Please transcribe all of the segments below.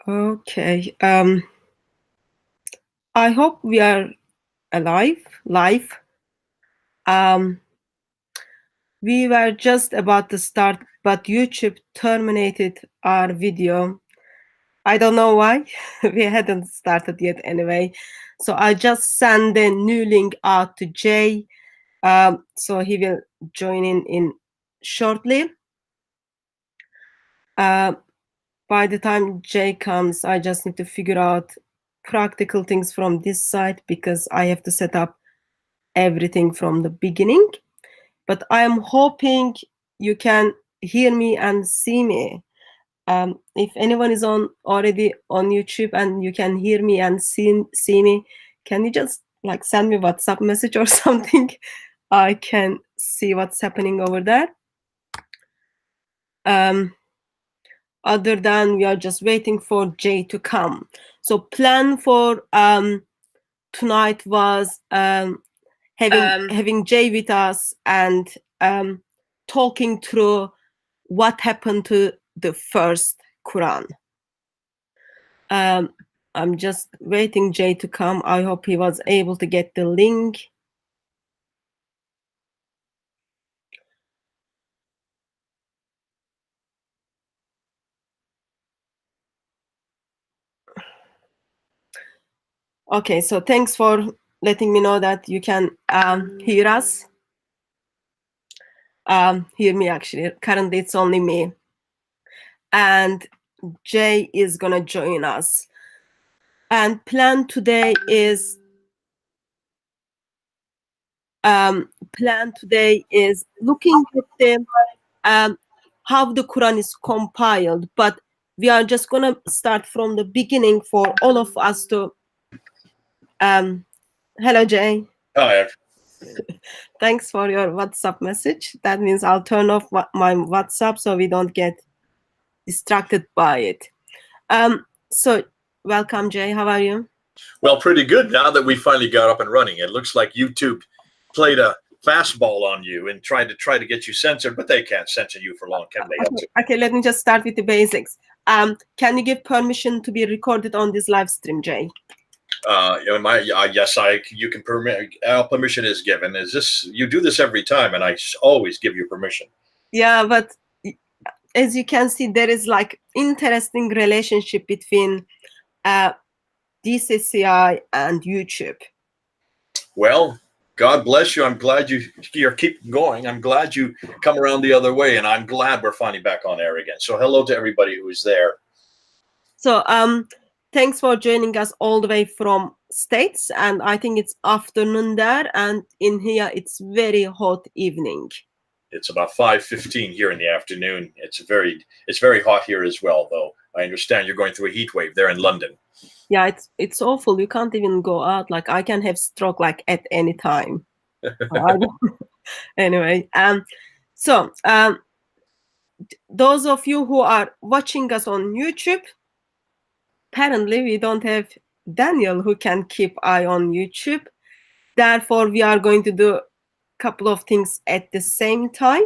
Okay. I hope we are live. We were just about to start, but YouTube terminated our video. I don't know why. We hadn't started yet anyway. So I just sent the new link out to Jay. So he will join in shortly. By the time Jay comes, I just need to figure out practical things from this side because I have to set up everything from the beginning. But I am hoping you can hear me and see me. If anyone is already on YouTube and you can hear me and see me, can you just like send me WhatsApp message or something? I can see what's happening over there. Other than we are just waiting for Jay to come. So plan for tonight was having Jay with us and talking through what happened to the first Quran. I'm just waiting Jay to come. I hope he was able to get the link. Okay, so thanks for letting me know that you can hear us. Hear me actually. Currently it's only me. And Jay is gonna join us. And plan today is looking at the how the Quran is compiled, but we are just gonna start from the beginning for all of us to hello Jay. Hi. Thanks for your WhatsApp message. That means I'll turn off my WhatsApp so we don't get distracted by it. So welcome Jay, how are you? Well, pretty good now that we finally got up and running. It looks like YouTube played a fastball on you and tried to get you censored, but they can't censor you for long, can they? Okay, let me just start with the basics. Can you give permission to be recorded on this live stream, Jay? Yes, you can permit. Permission is given. Is this, you do this every time, and I always give you permission. Yeah, but as you can see, there is like interesting relationship between DCCI and YouTube. Well, God bless you. I'm glad you're keep going. I'm glad you come around the other way, and I'm glad we're finally back on air again. So hello to everybody who is there. So thanks for joining us all the way from States, and I think it's afternoon there, and in here it's very hot evening. It's about 5:15 here in the afternoon. It's very hot here as well, though. I understand you're going through a heat wave there in London. Yeah, it's awful. You can't even go out. Like I can have stroke like at any time. Anyway, so those of you who are watching us on YouTube, apparently we don't have Daniel who can keep eye on YouTube. Therefore, we are going to do a couple of things at the same time.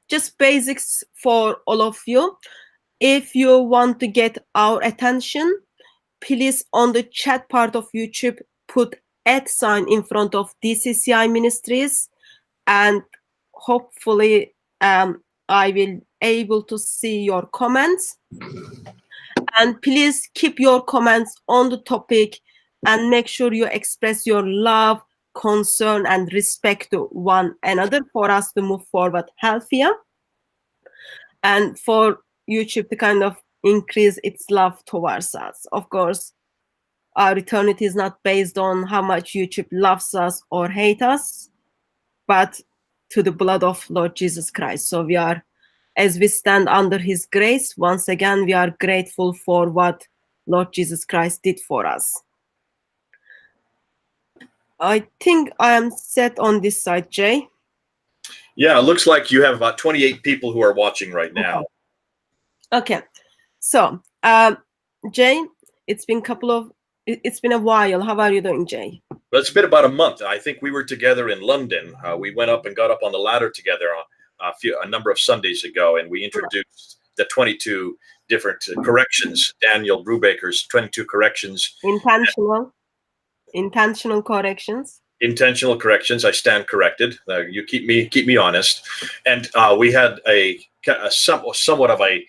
Just basics for all of you. If you want to get our attention, please on the chat part of YouTube, put @ in front of DCCI Ministries, and hopefully I will able to see your comments. And please keep your comments on the topic and make sure you express your love, concern, and respect to one another for us to move forward healthier and for YouTube to kind of increase its love towards us. Of course, our eternity is not based on how much YouTube loves us or hates us, but to the blood of Lord Jesus Christ. So we are, as we stand under his grace, once again, we are grateful for what Lord Jesus Christ did for us. I think I am set on this side, Jay. Yeah, it looks like you have about 28 people who are watching right now. Okay. So, Jay, it's been a while. How are you doing, Jay? Well, it's been about a month. I think we were together in London. We went up and got up on the ladder together a number of Sundays ago, and we introduced the 22 different corrections. Daniel Brubaker's 22 corrections. Intentional corrections. Intentional corrections. I stand corrected. You keep me honest. And we had a somewhat of a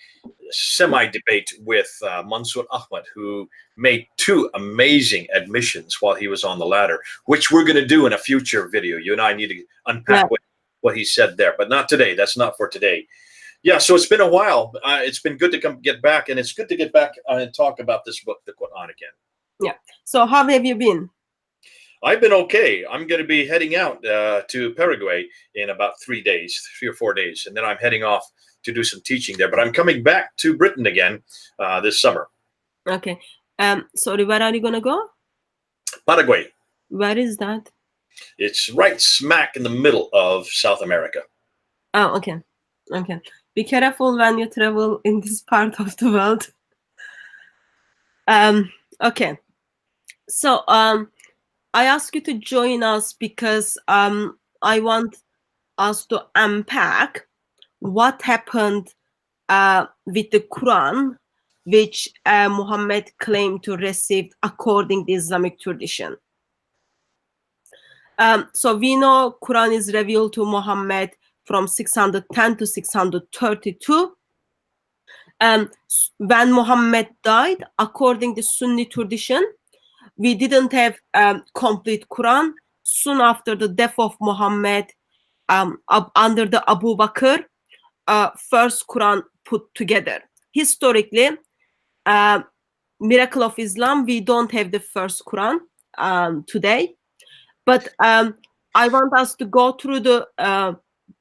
semi-debate with Mansour Ahmad, who made 2 amazing admissions while he was on the ladder, which we're going to do in a future video. You and I need to unpack what he said there, but not today. That's not for today. Yeah, so it's been a while. It's been good to get back, and it's good to get back and talk about this book, the Qur'an, again. Yeah. So how have you been? I've been okay. I'm going to be heading out to Paraguay in about 3 or 4 days, and then I'm heading off to do some teaching there. But I'm coming back to Britain again this summer. Okay. Sorry, where are you going to go? Paraguay. Where is that? It's right smack in the middle of South America. Oh, okay. Okay. Be careful when you travel in this part of the world. Okay. So, I ask you to join us because I want us to unpack what happened with the Quran, which Muhammad claimed to receive according to Islamic tradition. So we know Quran is revealed to Muhammad from 610 to 632. When Muhammad died, according to Sunni tradition, we didn't have complete Quran. Soon after the death of Muhammad, under the Abu Bakr, first Quran put together. Historically, miracle of Islam, we don't have the first Quran today. But I want us to go through the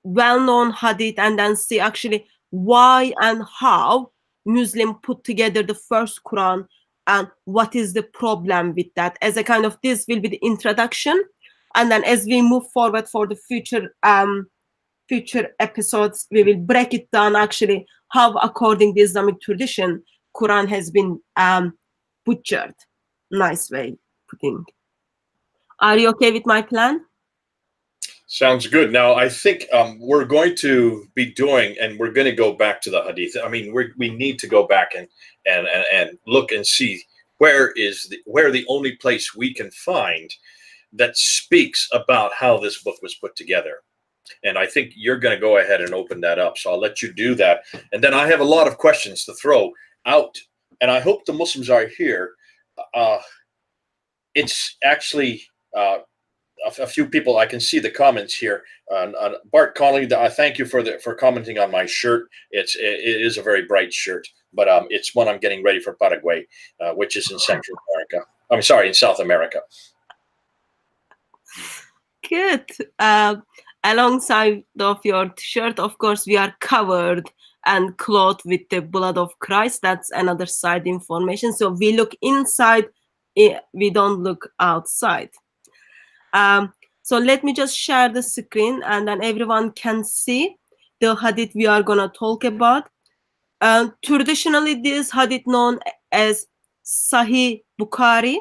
well-known hadith and then see actually why and how Muslim put together the first Quran and what is the problem with that. As a kind of, this will be the introduction, and then as we move forward for the future episodes, we will break it down actually how, according to Islamic tradition, Quran has been butchered. Nice way putting. Are you okay with my plan? Sounds good. Now, I think we're going to be doing, and we're going to go back to the hadith. I mean, we need to go back and look and see where the only place we can find that speaks about how this book was put together. And I think you're going to go ahead and open that up. So I'll let you do that. And then I have a lot of questions to throw out. And I hope the Muslims are here. It's actually a few people. I can see the comments here. Bart Connolly, I thank you for commenting on my shirt. It is a very bright shirt, but it's one I'm getting ready for Paraguay, which is in Central America. I'm sorry, in South America. Good. Alongside of your shirt, of course, we are covered and clothed with the blood of Christ. That's another side information. So we look inside, we don't look outside. So let me just share the screen and then everyone can see the hadith we are going to talk about. Traditionally, this hadith known as Sahih Bukhari,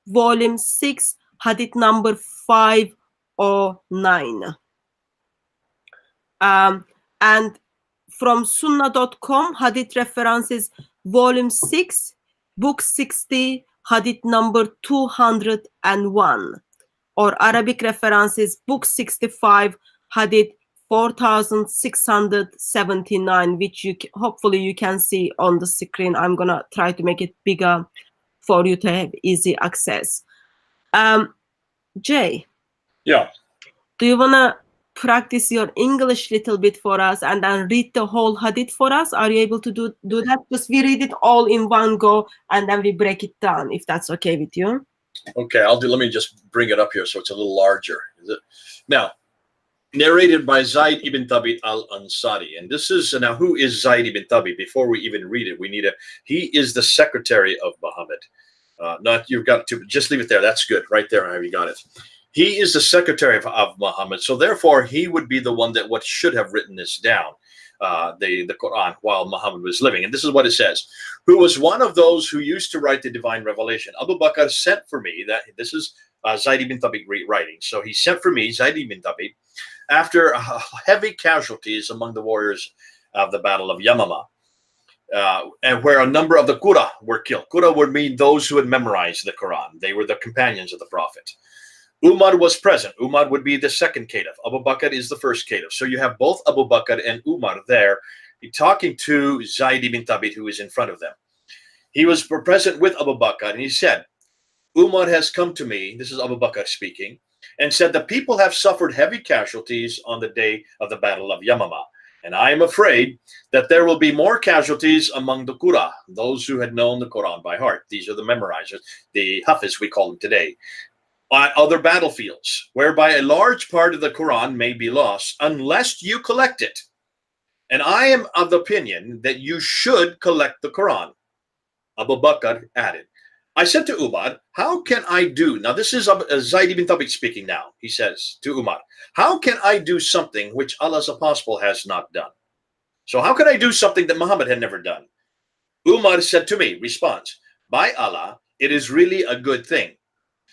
volume 6, hadith number 509. And from sunnah.com, hadith references volume 6, book 60, hadith number 201. Or Arabic references, book 65, hadith 4679, which hopefully you can see on the screen. I'm gonna try to make it bigger for you to have easy access. Jay. Yeah. Do you wanna practice your English little bit for us and then read the whole hadith for us? Are you able to do that? Just we read it all in one go and then we break it down, if that's okay with you. Okay, let me just bring it up here so it's a little larger. Now, narrated by Zayd ibn Thabit al-Ansari. And this is, now who is Zayd ibn Thabit? Before we even read it, he is the secretary of Muhammad. You've got to, just leave it there. That's good. Right there, how you got it. He is the secretary of Muhammad. So therefore, he would be the one that should have written this down. The Quran while Muhammad was living. And this is what it says: who was one of those who used to write the divine revelation. Abu Bakr sent for me, this is Zayd ibn Thabit writing. So he sent for me, Zayd ibn Thabit, after heavy casualties among the warriors of the Battle of Yamama. and where a number of the Qur'an were killed. Qur'an would mean those who had memorized the Quran. They were the companions of the Prophet. Umar was present. Umar would be the second caliph. Abu Bakr is the first caliph. So you have both Abu Bakr and Umar there talking to Zayd ibn Thabit, who is in front of them. He was present with Abu Bakr, and he said, Umar has come to me, this is Abu Bakr speaking, and said, the people have suffered heavy casualties on the day of the Battle of Yamama. And I am afraid that there will be more casualties among the Qur'an, those who had known the Quran by heart. These are the memorizers, the Hafiz we call them today, on other battlefields, whereby a large part of the Quran may be lost unless you collect it. And I am of the opinion that you should collect the Quran. Abu Bakr added, I said to Umar, how can I do? Now this is Zayd ibn Thabit speaking now. He says to Umar, how can I do something which Allah's apostle has not done? So how can I do something that Muhammad had never done? Umar said to me, responds, by Allah, it is really a good thing.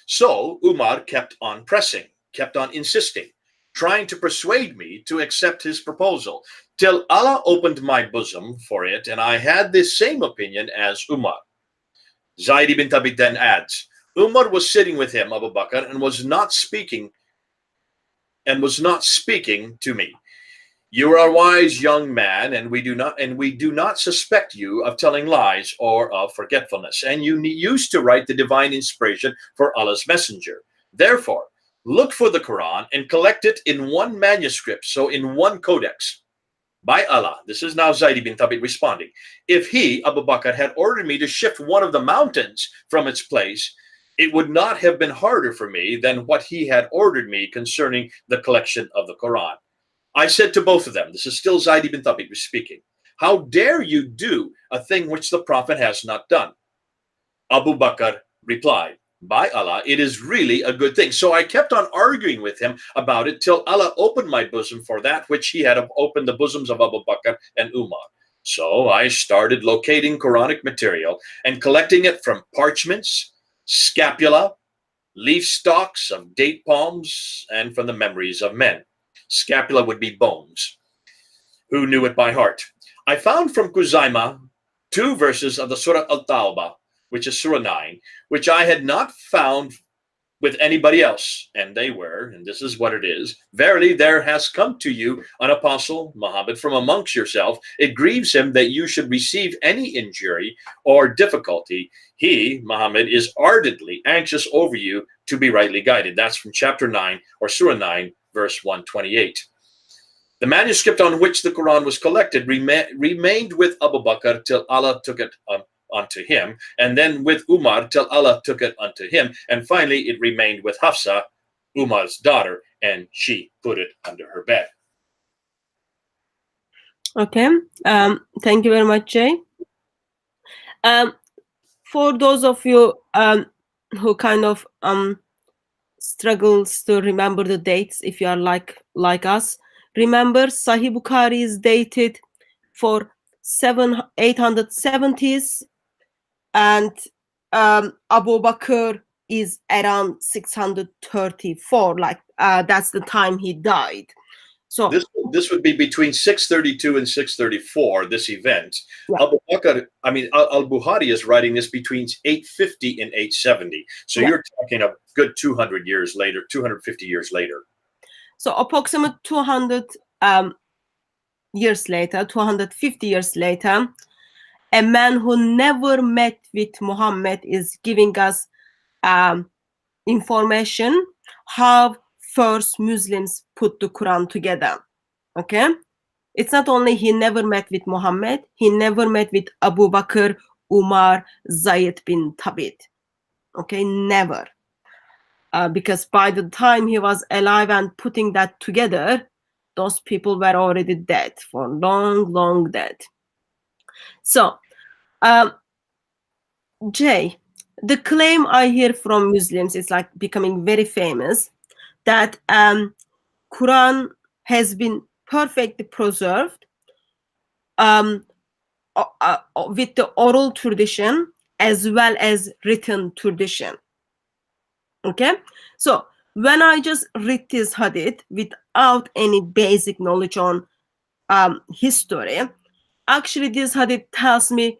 So Umar kept on pressing, kept on insisting, trying to persuade me to accept his proposal, till Allah opened my bosom for it, and I had the same opinion as Umar. Zayd ibn Thabit then adds, Umar was sitting with him, Abu Bakr, and was not speaking to me. You are a wise young man, and we do not suspect you of telling lies or of forgetfulness, and you used to write the divine inspiration for Allah's messenger. Therefore, look for the Quran and collect it in one manuscript, so in one codex. By Allah, this is now Zayd ibn Thabit responding, if he, Abu Bakr, had ordered me to shift one of the mountains from its place, it would not have been harder for me than what he had ordered me concerning the collection of the Quran. I said to both of them, this is still Zayd ibn Thabit speaking, how dare you do a thing which the Prophet has not done? Abu Bakr replied, by Allah, it is really a good thing. So I kept on arguing with him about it till Allah opened my bosom for that which he had opened the bosoms of Abu Bakr and Umar. So I started locating Quranic material and collecting it from parchments, scapula, leaf stalks of date palms, and from the memories of men. Scapula would be bones, who knew it by heart. I found from Khuzaimah 2 verses of the Surah Al-Tawbah, which is Surah 9, which I had not found with anybody else. And they were, and this is what it is, verily there has come to you an apostle, Muhammad, from amongst yourself. It grieves him that you should receive any injury or difficulty. He, Muhammad, is ardently anxious over you to be rightly guided. That's from chapter 9, or Surah 9, verse 128. The manuscript on which the Quran was collected remained with Abu Bakr till Allah took it unto him, and then with Umar till Allah took it unto him, and finally it remained with Hafsa, Umar's daughter, and she put it under her bed. Okay, thank you very much, Jay. For those of you who kind of struggles to remember the dates, if you are like us, remember Sahih Bukhari is dated for 870s, and Abu Bakr is around 634. Like that's the time he died. So this would be between 632 and 634. This event, yeah. Abu Bakr, I mean Al-Bukhari is writing this between 850 and 870. So yeah. You're talking a good 200 years later, 250 years later. So approximately 200 years later, 250 years later, a man who never met with Muhammad is giving us information how first Muslims put the Quran together. Okay, it's not only he never met with Muhammad, he never met with Abu Bakr, Umar, Zayd bin Thabit. Okay, never. Because by the time he was alive and putting that together, those people were already dead, for long dead. So, Jay, the claim I hear from Muslims is like becoming very famous, that Quran has been perfectly preserved with the oral tradition as well as written tradition. Okay, so when I just read this hadith without any basic knowledge on history, Actually, this hadith tells me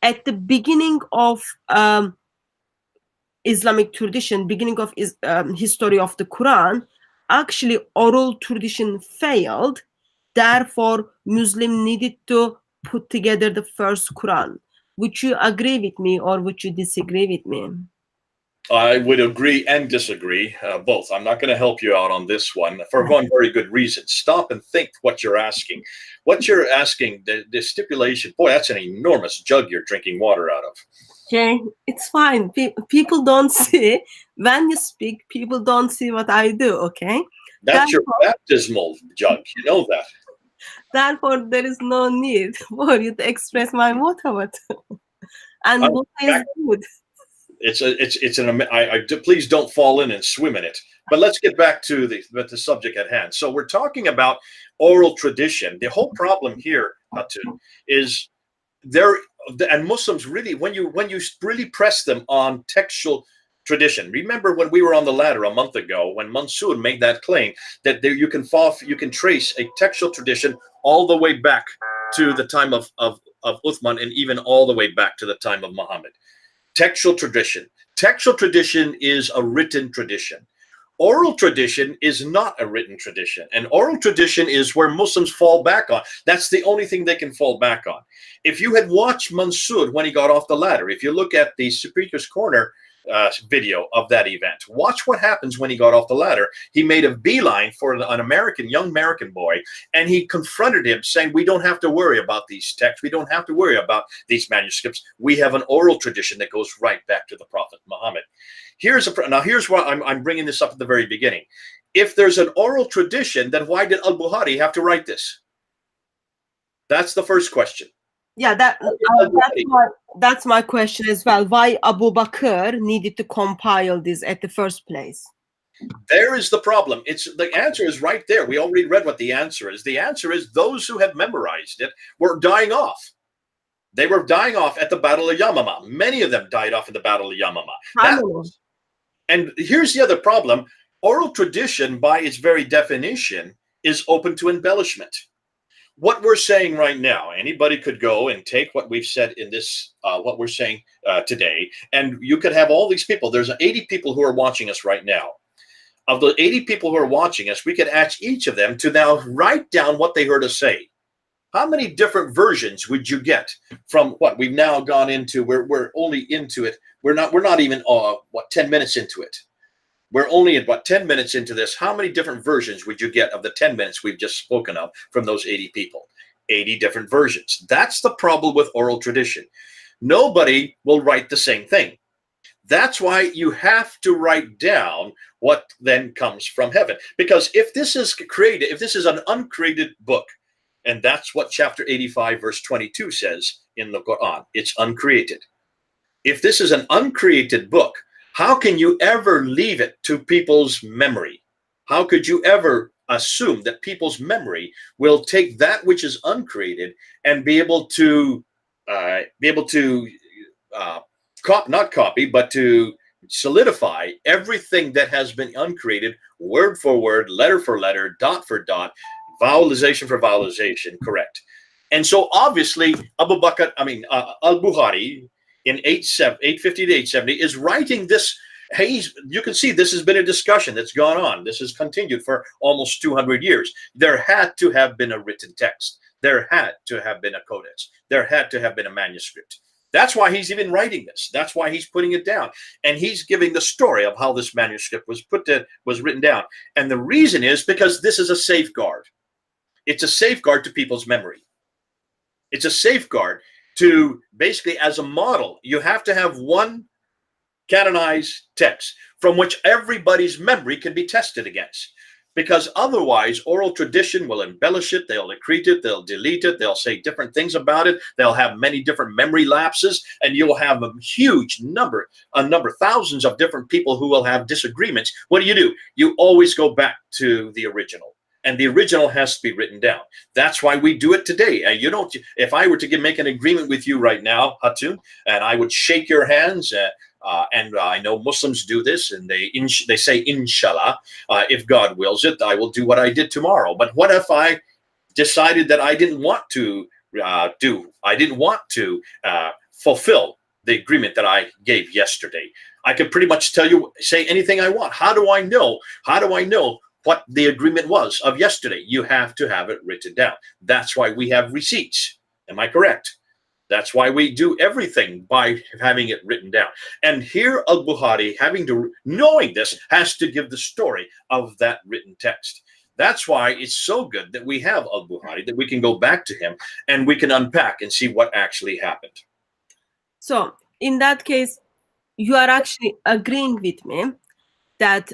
at the beginning of Islamic tradition, beginning of history of the Quran, actually oral tradition failed. Therefore, Muslim needed to put together the first Quran. Would you agree with me or would you disagree with me? I would agree and disagree, both. I'm not going to help you out on this one for one very good reason. Stop and think what you're asking. What you're asking, the stipulation, boy, that's an enormous jug you're drinking water out of. Okay, it's fine. People don't see when you speak. People don't see what I do. Okay, That's your therefore, baptismal jug. You know that. therefore, there is no need for you to express my motive. And I- what is good? Please don't fall in and swim in it. But let's get back to the subject at hand. So we're talking about oral tradition. The whole problem here, Hatun, is there, and Muslims really, when you really press them on textual tradition. Remember when we were on the ladder a month ago, when Mansour made that claim that there you can trace a textual tradition all the way back to the time of Uthman, and even all the way back to the time of Muhammad. Textual tradition. Textual tradition is a written tradition. Oral tradition is not a written tradition. And oral tradition is where Muslims fall back on. That's the only thing they can fall back on. If you had watched Mansour when he got off the ladder, if you look at the Speaker's Corner video of that event, watch what happens when he got off the ladder. He made a beeline for an young American boy, and he confronted him saying, we don't have to worry about these texts. We don't have to worry about these manuscripts. We have an oral tradition that goes right back to the Prophet Muhammad. Here's why I'm bringing this up at the very beginning. If there's an oral tradition, then why did Al-Bukhari have to write this? That's the first question. Yeah, that's my question as well. Why Abu Bakr needed to compile this at the first place? There is the problem. The answer is right there. We already read what the answer is. The answer is those who had memorized it were dying off. They were dying off at the Battle of Yamama. Many of them died off at the Battle of Yamama. And here's the other problem. Oral tradition, by its very definition, is open to embellishment. What we're saying right now, anybody could go and take what we've said in this, what we're saying today, and you could have all these people. There's 80 people who are watching us right now. Of the 80 people who are watching us, we could ask each of them to now write down what they heard us say. How many different versions would you get from what we've now gone into? We're only into it. We're not even 10 minutes into it. We're only about 10 minutes into this. How many different versions would you get of the 10 minutes we've just spoken of from those 80 people? 80 different versions. That's the problem with oral tradition. Nobody will write the same thing. That's why you have to write down what then comes from heaven. Because if this is created, if this is an uncreated book, and that's what chapter 85, verse 22 says in the Qur'an, it's uncreated. If this is an uncreated book, how can you ever leave it to people's memory? How could you ever assume that people's memory will take that which is uncreated and be able to not copy, but to solidify everything that has been uncreated, word for word, letter for letter, dot for dot, vowelization for vowelization, correct? And so obviously Al-Bukhari in 850 to 870 is writing this. You can see this has been a discussion that's gone on. This has continued for almost 200 years. There had to have been a written text. There had to have been a codex. There had to have been a manuscript. That's why he's even writing this. That's why he's putting it down. And he's giving the story of how this manuscript was written down. And the reason is because this is a safeguard. It's a safeguard to people's memory. It's a safeguard to basically, as a model, you have to have one canonized text from which everybody's memory can be tested against. Because otherwise, oral tradition will embellish it, they'll accrete it, they'll delete it, they'll say different things about it, they'll have many different memory lapses, and you'll have a huge number, thousands of different people who will have disagreements. What do? You always go back to the original. And the original has to be written down. That's why we do it today. And you don't. If I were to make an agreement with you right now, Hatun, and I would shake your hands, and I know Muslims do this, and they say, Inshallah, if God wills it, I will do what I did tomorrow. But what if I decided that I didn't want to I didn't want to fulfill the agreement that I gave yesterday. I can pretty much say anything I want. How do I know? How do I know what the agreement was of yesterday? You have to have it written down. That's why we have receipts. Am I correct? That's why we do everything by having it written down. And here al-Bukhari, knowing this, has to give the story of that written text. That's why it's so good that we have al-Bukhari, that we can go back to him and we can unpack and see what actually happened. So in that case, you are actually agreeing with me that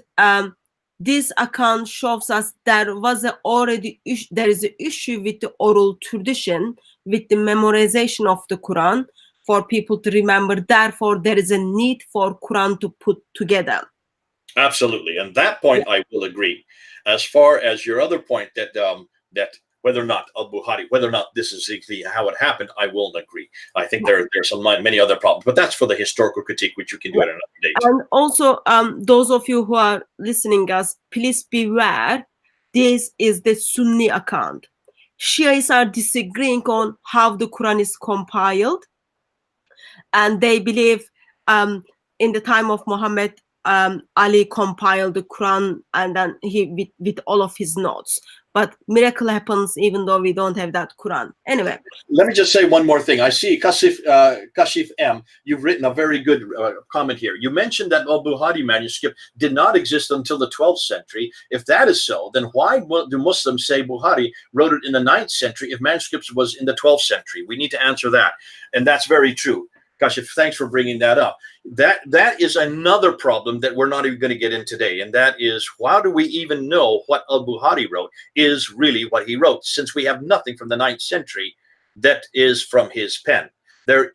this account shows us there is an issue with the oral tradition, with the memorization of the Quran for people to remember. Therefore, there is a need for Quran to put together. Absolutely, and that point I will agree. As far as your other point that whether or not al-Bukhari, whether or not this is how it happened, I will agree. I think there's many other problems, but that's for the historical critique, which you can do at another date. And also, those of you who are listening us, please beware. This is the Sunni account. Shiites are disagreeing on how the Quran is compiled, and they believe in the time of Muhammad, Ali compiled the Quran, and then he with all of his notes. But miracle happens even though we don't have that Quran. Anyway. Let me just say one more thing. I see Kashif M, you've written a very good comment here. You mentioned that al-Bukhari manuscript did not exist until the 12th century. If that is so, then why do Muslims say Bukhari wrote it in the 9th century if manuscripts was in the 12th century? We need to answer that. And that's very true. Kashif, thanks for bringing that up. That is another problem that we're not even going to get in today, and that is, how do we even know what al-Bukhari wrote is really what he wrote, since we have nothing from the 9th century that is from his pen. There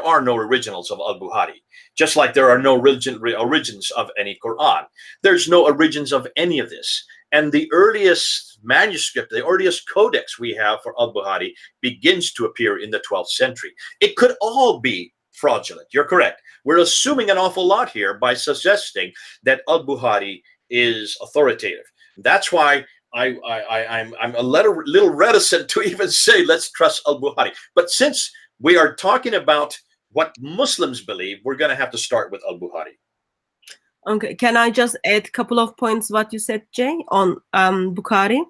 are no originals of al-Bukhari, just like there are no origins of any Quran. There's no origins of any of this. And the earliest manuscript, the earliest codex we have for al-Bukhari begins to appear in the 12th century. It could all be fraudulent. You're correct. We're assuming an awful lot here by suggesting that al-Bukhari is authoritative. That's why I'm a little reticent to even say let's trust al-Bukhari. But since we are talking about what Muslims believe, we're going to have to start with al-Bukhari. Okay, can I just add a couple of points what you said, Jay, on Bukhari?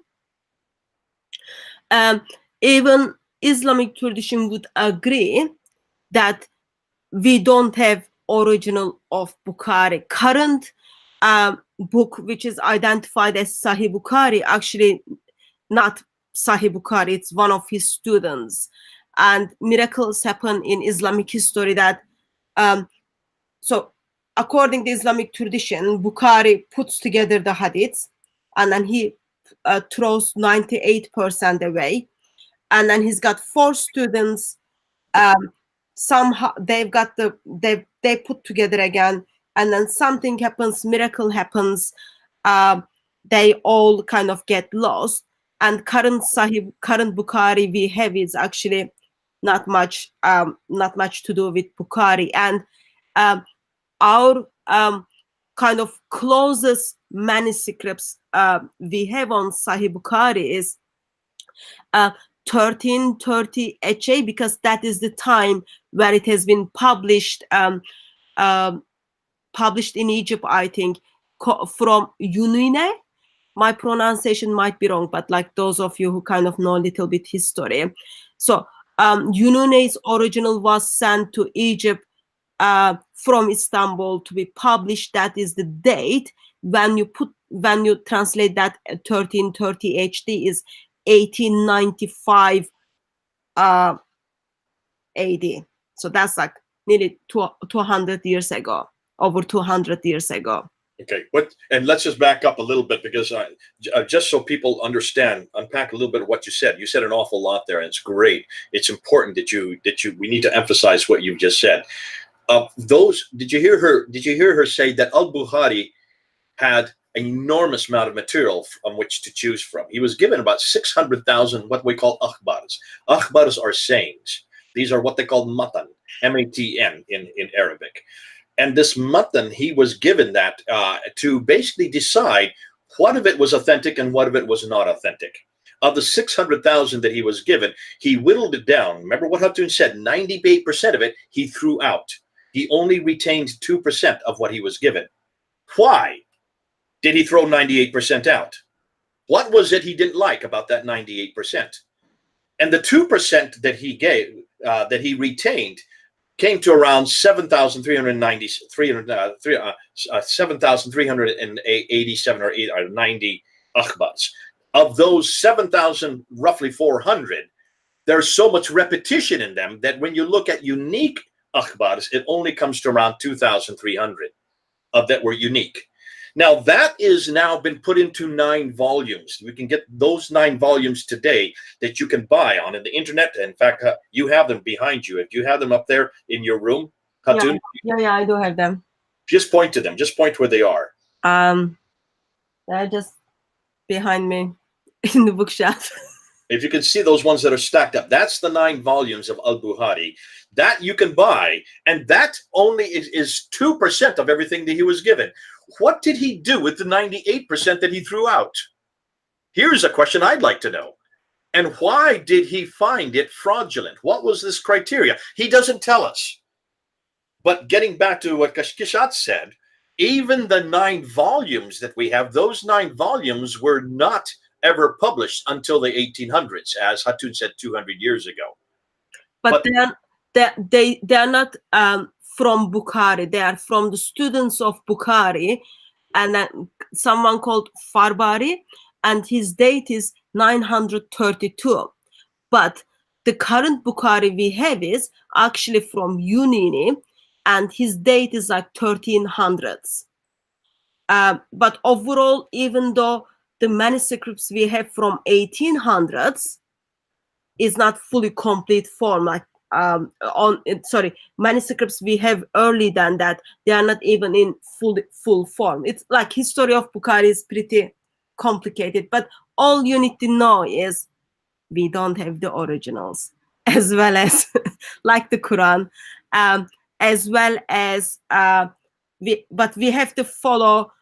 Even Islamic tradition would agree that we don't have original of Bukhari. Current book which is identified as Sahih Bukhari, actually not Sahih Bukhari, it's one of his students. And miracles happen in Islamic history that so according to Islamic tradition, Bukhari puts together the hadiths, and then he throws 98% away, and then he's got 4 students. Somehow they put together again, and then something happens, miracle happens. They all kind of get lost, and current Bukhari we have is actually not much to do with Bukhari. And our kind of closest manuscripts we have on Sahih Bukhari is 1330 HA, because that is the time where it has been published published in Egypt, I think, from Yunine. My pronunciation might be wrong, but like those of you who kind of know a little bit history. So Yunune's original was sent to Egypt from Istanbul to be published. That is the date. When you translate that 1330 HD is 1895 AD. So that's like nearly 200 years ago, over 200 years ago. Okay, and let's just back up a little bit, because just so people understand, unpack a little bit of what you said. You said an awful lot there, and it's great. It's important that we need to emphasize what you've just said. Did you hear her say that al-Bukhari had an enormous amount of material from which to choose from? He was given about 600,000 what we call akhbars. Akhbars are sayings. These are what they call matan, M-A-T-N in Arabic. And this matan, he was given that to basically decide what of it was authentic and what of it was not authentic. Of the 600,000 that he was given, he whittled it down. Remember what Hatun said, 98% of it he threw out. He only retained 2% of what he was given. Why did he throw 98% out? What was it he didn't like about that 98%? And the 2% that he gave, that he retained, came to around 7,387 or 90 akhbars. Of those 7,000, roughly 400, there's so much repetition in them that when you look at unique akhbars, it only comes to around 2,300 of that were unique. Now that is now been put into 9 volumes. We can get those 9 volumes today that you can buy on the internet. In fact, you have them behind you. If you have them up there in your room, Hatun, yeah, I do have them. Just point to them. Just point where they are. They're just behind me in the bookshelf. If you can see those ones that are stacked up, that's the 9 volumes of Al-Bukhari that you can buy, and that only is 2% of everything that he was given. What did he do with the 98% that he threw out? Here's a question I'd like to know. And why did he find it fraudulent? What was this criteria? He doesn't tell us. But getting back to what Kashkishat said, even the 9 volumes that we have, those 9 volumes were not ever published until the 1800s, as Hatun said 200 years ago. But they are not from Bukhari. They are from the students of Bukhari, and then someone called Farbari, and his date is 932. But the current Bukhari we have is actually from Yunini, and his date is like 1300s. But overall, even though the manuscripts we have from 1800s is not fully complete form, like manuscripts we have early than that, they are not even in full form. It's like history of Bukhari is pretty complicated, but all you need to know is we don't have the originals, as well as like the Quran, as well as but we have to follow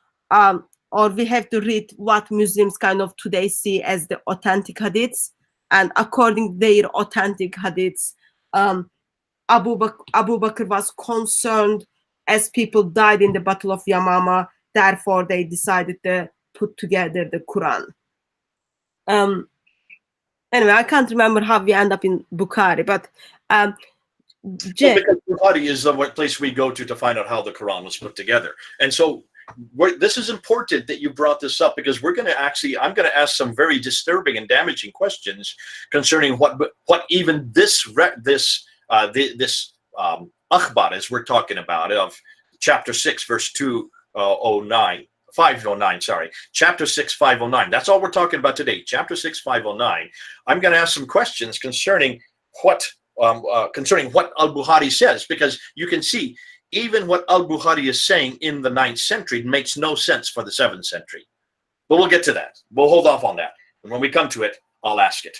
or we have to read what Muslims kind of today see as the authentic hadiths, and according to their authentic hadiths, Abu Bakr was concerned as people died in the Battle of Yamama, therefore they decided to put together the Quran. Anyway, I can't remember how we end up in Bukhari, but because Bukhari is the place we go to find out how the Quran was put together. And so this is important that you brought this up, because we're going to I'm going to ask some very disturbing and damaging questions concerning what even this akhbar, as we're talking about, of chapter 6 verse 509, sorry, chapter 6 509. That's all we're talking about today, chapter 6 509. I'm going to ask some questions concerning what Al-Bukhari says, because you can see even what Al-Bukhari is saying in the 9th century makes no sense for the 7th century. But we'll get to that. We'll hold off on that. And when we come to it, I'll ask it.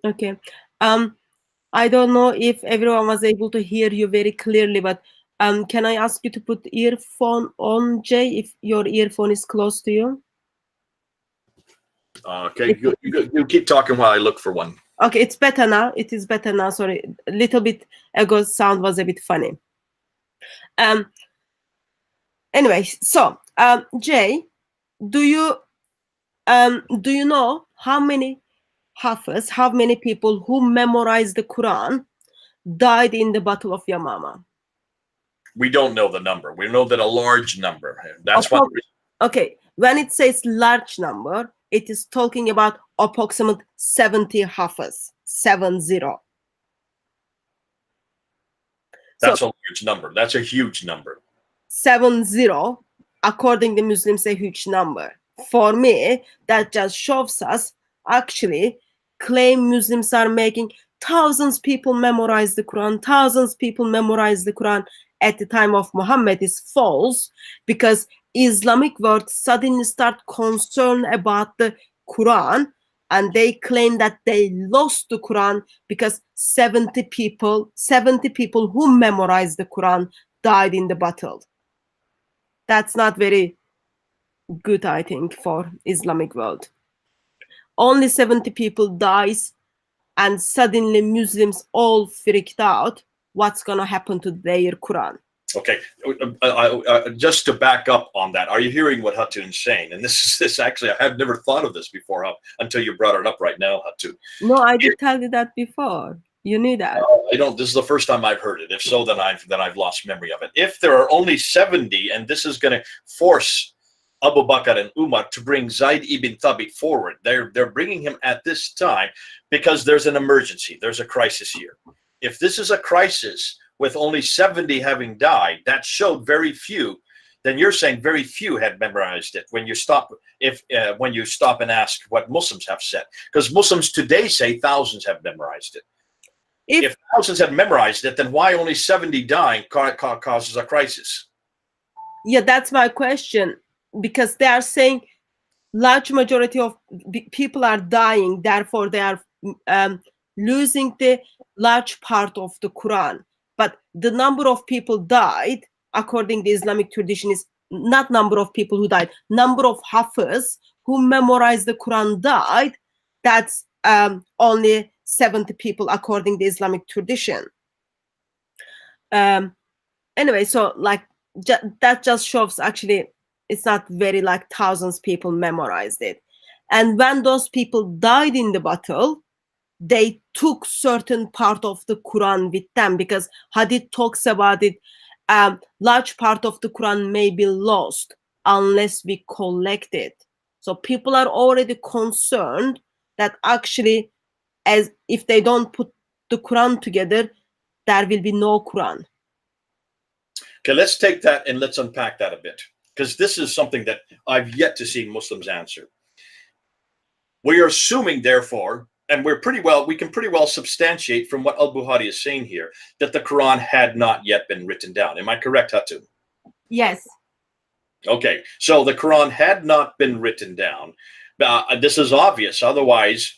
Okay. I don't know if everyone was able to hear you very clearly, but can I ask you to put the earphone on, Jay, if your earphone is close to you? Okay, you keep talking while I look for one. Okay, it's better now. It is better now. Sorry, a little bit ago sound was a bit funny. Anyway, so Jay, do you know how many Hafiz, how many people who memorized the Quran died in the Battle of Yamama? We don't know the number. We know that a large number. That's what. Okay, when it says large number, it is talking about approximate 70 Hafiz, 70. That's a large number. That's a huge number. 70, according to Muslims, a huge number. For me, that just shows us actually claim Muslims are making thousands people memorize the Quran, thousands people memorize the Quran at the time of Muhammad is false, because Islamic world suddenly start concerned about the Quran, and they claim that they lost the Quran because 70 people who memorized the Quran died in the battle. That's not very good, I think, for Islamic world. only 70 people dies and suddenly Muslims all freaked out, what's going to happen to their Quran? Okay, just to back up on that, are you hearing what Hatun's saying? And this actually, I have never thought of this before until you brought it up right now, Hatun. No, I did tell you that before. You knew that. I don't. This is the first time I've heard it. If so, then I've lost memory of it. If there are only 70, and this is going to force Abu Bakr and Umar to bring Zayd ibn Thabit forward, they're bringing him at this time because there's an emergency. There's a crisis here. If this is a crisis with only 70 having died, that showed very few. Then you're saying very few had memorized it. When you stop, when you stop and ask what Muslims have said, because Muslims today say thousands have memorized it. If thousands have memorized it, then why only 70 dying causes a crisis? Yeah, that's my question. Because they are saying large majority of people are dying, therefore they are losing the large part of the Quran. But the number of people died, according to Islamic tradition, is not number of people who died. Number of Hafiz who memorized the Quran died. That's only 70 people, according to Islamic tradition. Anyway, so like that just shows actually it's not very like thousands people memorized it. And when those people died in the battle, they took certain part of the Quran with them, because Hadith talks about it. Large part of the Quran may be lost unless we collect it. So people are already concerned that actually, as if they don't put the Quran together, there will be no Quran. Okay, let's take that and let's unpack that a bit, because this is something that I've yet to see Muslims answer. We are assuming, therefore, and we can pretty well substantiate from what al-Bukhari is saying here, that the Quran had not yet been written down. Am I correct, Hatun? Yes. Okay, so the Quran had not been written down. This is obvious. Otherwise,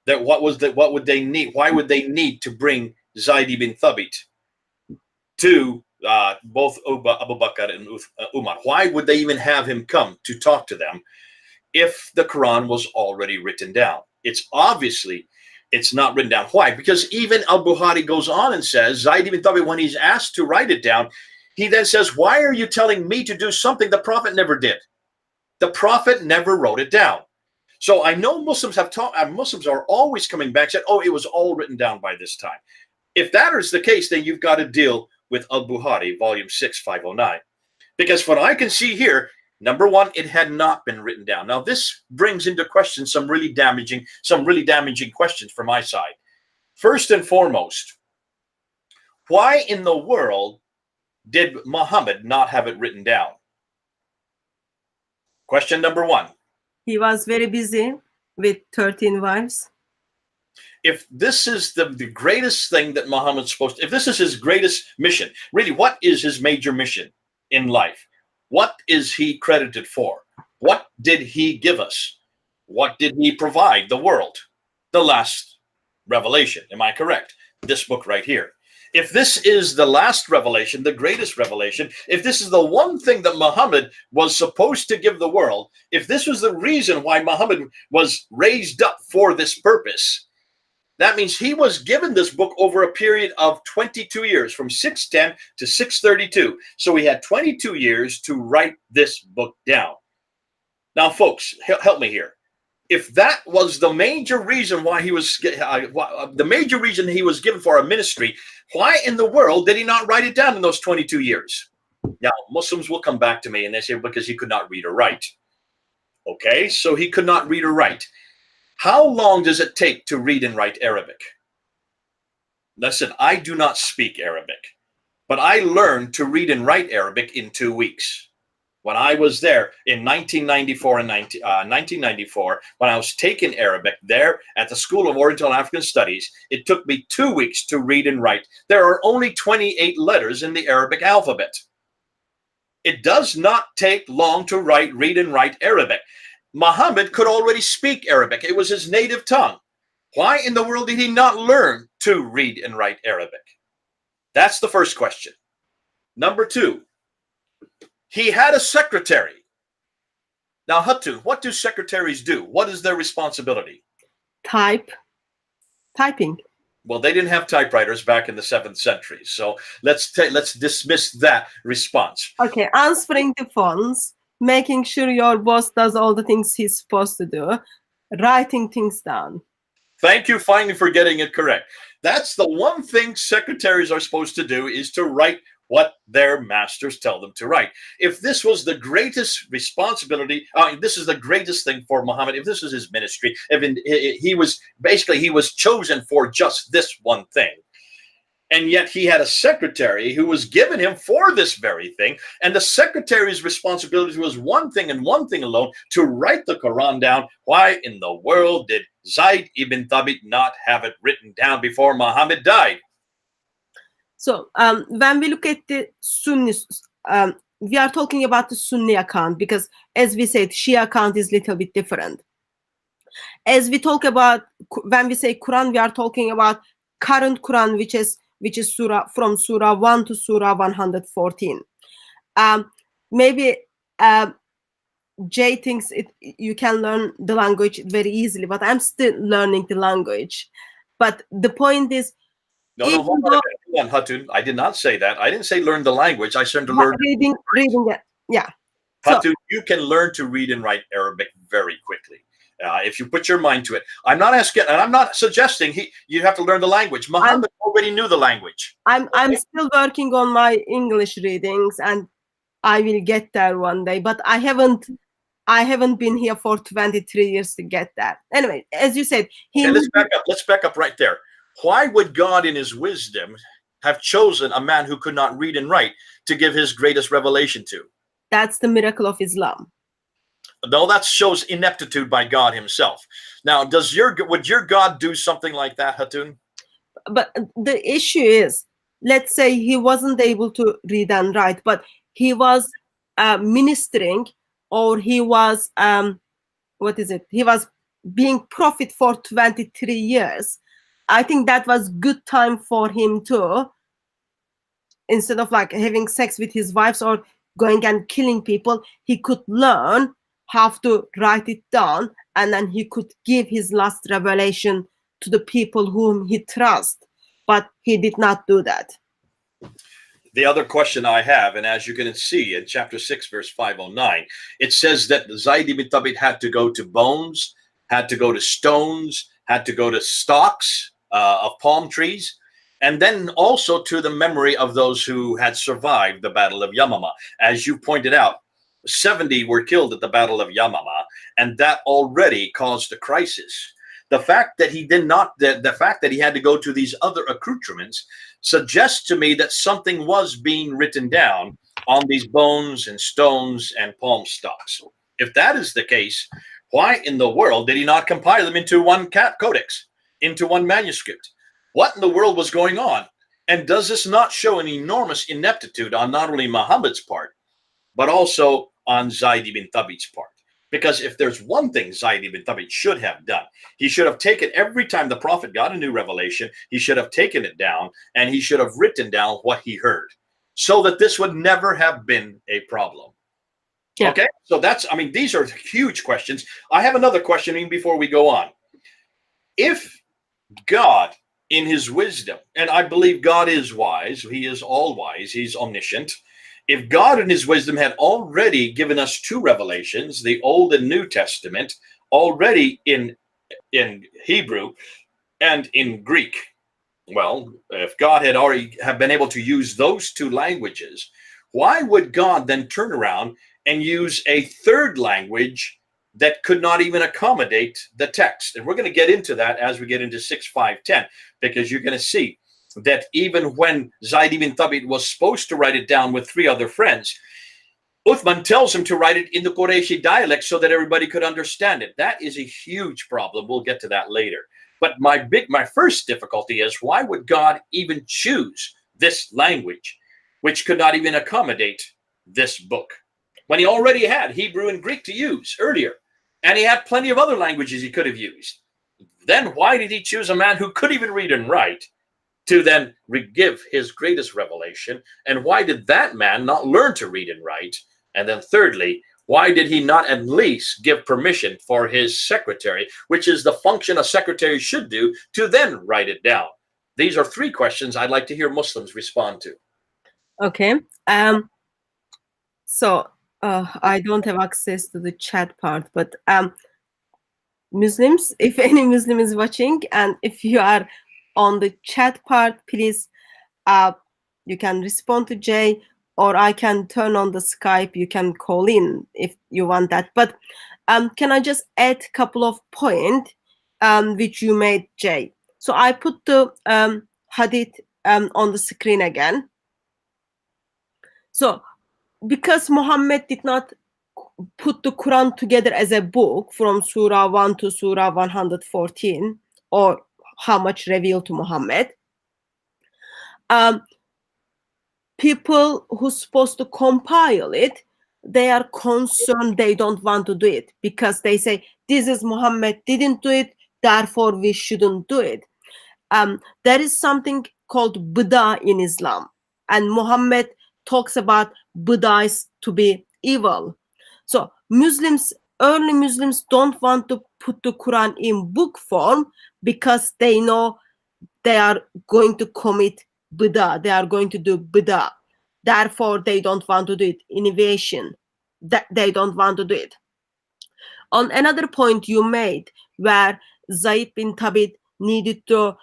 what would they need? Why would they need to bring Zayd ibn Thabit to both Abu Bakr and Umar? Why would they even have him come to talk to them if the Quran was already written down? It's not written down. Why? Because even al-Bukhari goes on and says, Zayd ibn Thabit, when he's asked to write it down, he then says, why are you telling me to do something the Prophet never did? The Prophet never wrote it down. So I know Muslims Muslims are always coming back and saying, oh, it was all written down by this time. If that is the case, then you've got to deal with al-Bukhari, volume 6, 509. Because what I can see here, number one, it had not been written down. Now, this brings into question some really damaging questions from my side. First and foremost, why in the world did Muhammad not have it written down? Question number one. He was very busy with 13 wives. If this is the greatest thing that Muhammad's supposed to, if this is his greatest mission, really, what is his major mission in life? What is he credited for? What did he give us? What did he provide the world? The last revelation. Am I correct? This book right here. If this is the last revelation, the greatest revelation, if this is the one thing that Muhammad was supposed to give the world, if this was the reason why Muhammad was raised up for this purpose, that means he was given this book over a period of 22 years, from 610 to 632. So he had 22 years to write this book down. Now, folks, help me here. If that was the major reason why he was given for a ministry, why in the world did he not write it down in those 22 years? Now, Muslims will come back to me and they say, because he could not read or write. Okay, so he could not read or write. How long does it take to read and write Arabic? Listen, I do not speak Arabic, but I learned to read and write Arabic in 2 weeks. When I was there in 1994, when I was taking Arabic there at the School of Oriental and African Studies, it took me 2 weeks to read and write. There are only 28 letters in the Arabic alphabet. It does not take long to read and write Arabic. Muhammad could already speak Arabic. It was his native tongue. Why in the world did he not learn to read and write Arabic? That's the first question. Number two, he had a secretary. Now, Hatun, what do secretaries do? What is their responsibility? Typing. Well, they didn't have typewriters back in the 7th century, so let's dismiss that response. Okay, answering the phones, making sure your boss does all the things he's supposed to do, writing things down. Thank you finally for getting it correct. That's the one thing secretaries are supposed to do, is to write what their masters tell them to write. If this was the greatest responsibility, this is the greatest thing for Muhammad, if this was his ministry, if he was chosen for just this one thing, and yet he had a secretary who was given him for this very thing, and the secretary's responsibility was one thing and one thing alone, to write the Quran down. Why in the world did Zayd ibn Thabit not have it written down before Muhammad died? So when we look at the Sunni, we are talking about the Sunni account, because as we said, Shia account is a little bit different. As we talk about, when we say Quran, we are talking about current Quran, which is surah, from surah 1 to surah 114. Maybe Jay thinks you can learn the language very easily, but I'm still learning the language. But the point is, No, hold on, Hatun. I did not say that. I didn't say learn the language. I said to learn reading it. Yeah. Hatun, So, you can learn to read and write Arabic very quickly. If you put your mind to it. I'm not asking, and I'm not suggesting you have to learn the language. Muhammad already knew the language. I'm still working on my English readings, and I will get there one day. But I haven't been here for 23 years to get that. Anyway, as you said, let's back up right there. Why would God in his wisdom have chosen a man who could not read and write to give his greatest revelation to? That's the miracle of Islam. No, that shows ineptitude by God himself. Now, would your God do something like that, Hatun? But the issue is, let's say he wasn't able to read and write, but he was ministering, or he was he was being prophet for 23 years. I think that was good time for him to, instead of like having sex with his wives or going and killing people, he could learn how to write it down, and then he could give his last revelation to the people whom he trusts. But he did not do that. The other question I have, and as you can see in chapter 6, verse 509, it says that Zayd ibn Thabit had to go to bones, had to go to stones, had to go to stalks of palm trees, and then also to the memory of those who had survived the Battle of Yamama. As you pointed out, 70 were killed at the Battle of Yamama, and that already caused a crisis. The fact that he did not, the fact that he had to go to these other accoutrements suggests to me that something was being written down on these bones and stones and palm stalks. If that is the case, why in the world did he not compile them into one codex, into one manuscript? What in the world was going on? And does this not show an enormous ineptitude on not only Muhammad's part, but also on Zayd ibn Thabit's part? Because if there's one thing Zayd ibn Thabit should have done, he should have taken, every time the Prophet got a new revelation, he should have taken it down, and he should have written down what he heard, so that this would never have been a problem. Yeah. Okay, so that's, I mean, these are huge questions. I have another question before we go on. If God, in his wisdom, and I believe God is wise, he is all wise, he's omniscient. If God in his wisdom had already given us two revelations, the Old and New Testament, already in Hebrew and in Greek, well, if God had already have been able to use those two languages, why would God then turn around and use a third language that could not even accommodate the text? And we're going to get into that as we get into 6:5:10, because you're going to see that even when Zayd ibn Thabit was supposed to write it down with three other friends, Uthman tells him to write it in the Qurayshi dialect so that everybody could understand it. That is a huge problem. We'll get to that later. But my first difficulty is, why would God even choose this language, which could not even accommodate this book, when he already had Hebrew and Greek to use earlier, and he had plenty of other languages he could have used? Then why did he choose a man who could even read and write to then give his greatest revelation? And why did that man not learn to read and write? And then thirdly, Why did he not at least give permission for his secretary, which is the function a secretary should do, to then write it down? These are three questions I'd like to hear Muslims respond to. Okay. So I don't have access to the chat part, but Muslims, if any Muslim is watching, and if you are on the chat part, please, you can respond to Jay, or I can turn on the Skype. You can call in if you want that. But can I just add a couple of points which you made, Jay? So I put the hadith on the screen again. So because Muhammad did not put the Quran together as a book from Surah 1 to Surah 114, or how much revealed to Muhammad, people who's supposed to compile it, they are concerned, they don't want to do it, because they say, this is Muhammad didn't do it, therefore we shouldn't do it. There is something called Buddha in Islam, and Muhammad talks about Buddhists to be evil. So Muslims, early Muslims don't want to put the Quran in book form because they know they are going to commit Buddha, they are going to do Buddha. Therefore, they don't want to do it. Innovation, that they don't want to do it. On another point you made, where Zayd bin Thabit needed to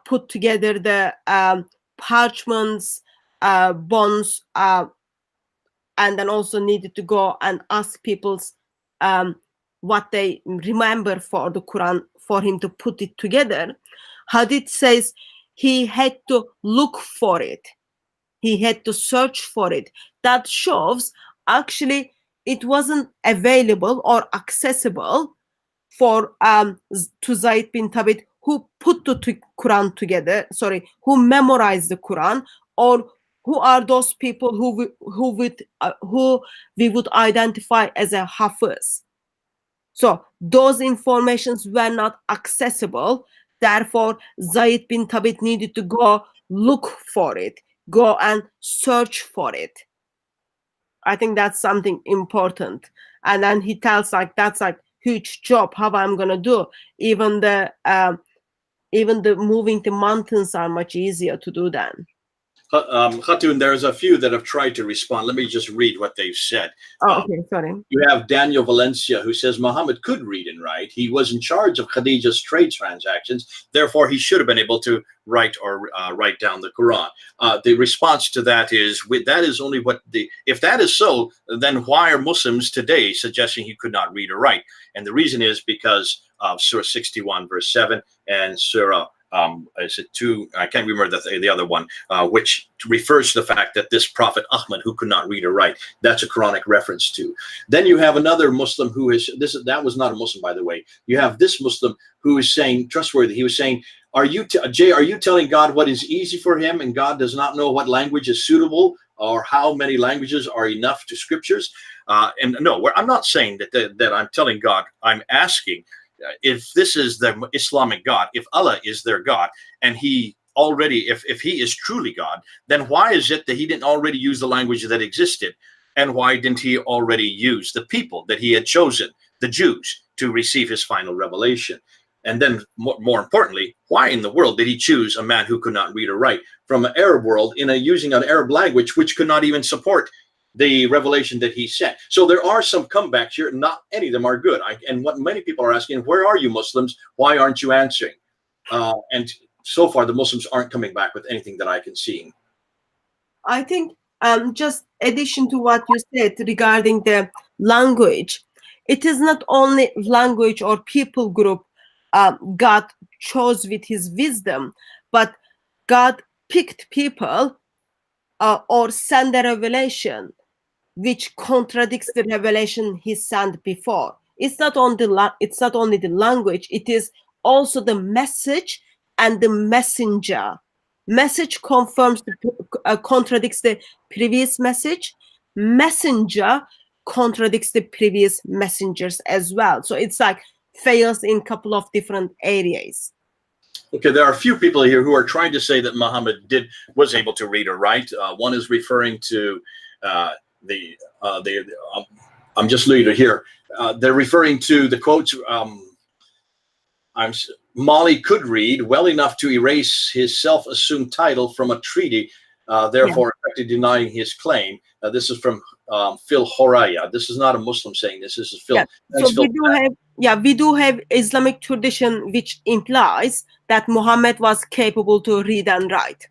put together the parchments, bonds, and then also needed to go and ask people's what they remember for the Quran for him to put it together. Hadith says he had to look for it. He had to search for it. That shows actually it wasn't available or accessible for to Zayd bin Thabit, who put the Quran together, who memorized the Quran, or who are those people who we would identify as a hafiz. So those informations were not accessible. Therefore, Zayd bin Thabit needed to go look for it, go and search for it. I think that's something important. And then he tells that's huge job. How I'm gonna do? Even the moving the mountains are much easier to do than. Hatun, there's a few that have tried to respond. Let me just read what they've said. Oh, okay, sorry. You have Daniel Valencia, who says Muhammad could read and write. He was in charge of Khadija's trade transactions. Therefore, he should have been able to write or write down the Quran. The response to that is, that is only what if that is so, then why are Muslims today suggesting he could not read or write? And the reason is because of Surah 61, verse 7, and Surah is it 2? I can't remember the other one, which refers to the fact that this Prophet Ahmad, who could not read or write, that's a Quranic reference to. Then you have another Muslim who is that was not a Muslim, by the way. You have this Muslim who is saying, trustworthy. He was saying, Jay, are you telling God what is easy for him, and God does not know what language is suitable or how many languages are enough to scriptures? And no, I'm not saying that I'm telling God. I'm asking, if this is the Islamic God, if Allah is their God, and he already, if he is truly God, then why is it that he didn't already use the language that existed? And why didn't he already use the people that he had chosen, the Jews, to receive his final revelation? And then more importantly, why in the world did he choose a man who could not read or write from an Arab world using an Arab language which could not even support the revelation that he sent? So there are some comebacks here. Not any of them are good. And what many people are asking, where are you Muslims? Why aren't you answering? And so far, the Muslims aren't coming back with anything that I can see. I think just addition to what you said regarding the language, it is not only language or people group God chose with his wisdom, but God picked people or sent a revelation which contradicts the revelation he sent before. It's not only the language, it is also the message and the messenger. Message confirms contradicts the previous message. Messenger contradicts the previous messengers as well. So it's fails in a couple of different areas. Okay, there are a few people here who are trying to say that Muhammad was able to read or write. One is referring to I'm just leaving it here. They're referring to the quotes. Molly could read well enough to erase his self-assumed title from a treaty, therefore effectively denying his claim. This is from Phil Horaya. This is not a Muslim saying this. This is Phil. Yeah. Thanks, So Phil. we do have Islamic tradition which implies that Muhammad was capable to read and write.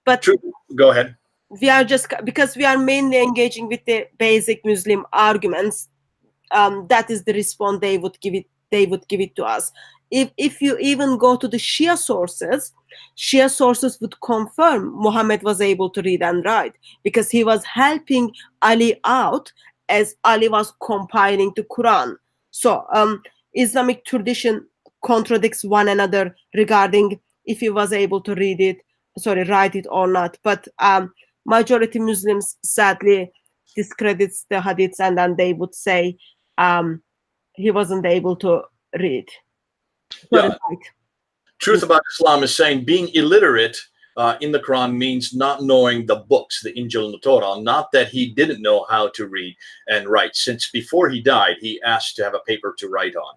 But True. Go ahead. we are just, because we are mainly engaging with the basic Muslim arguments, that is the response they would give it to us. If you even go to the Shia sources would confirm Muhammad was able to read and write, because he was helping Ali out as Ali was compiling the Qur'an. So Islamic tradition contradicts one another regarding if he was able to write it or not. But majority Muslims sadly discredits the hadiths, and then they would say he wasn't able to read. Yeah. Truth about Islam is saying being illiterate in the Quran means not knowing the books, the Injil and the Torah, not that he didn't know how to read and write. Since before he died, he asked to have a paper to write on.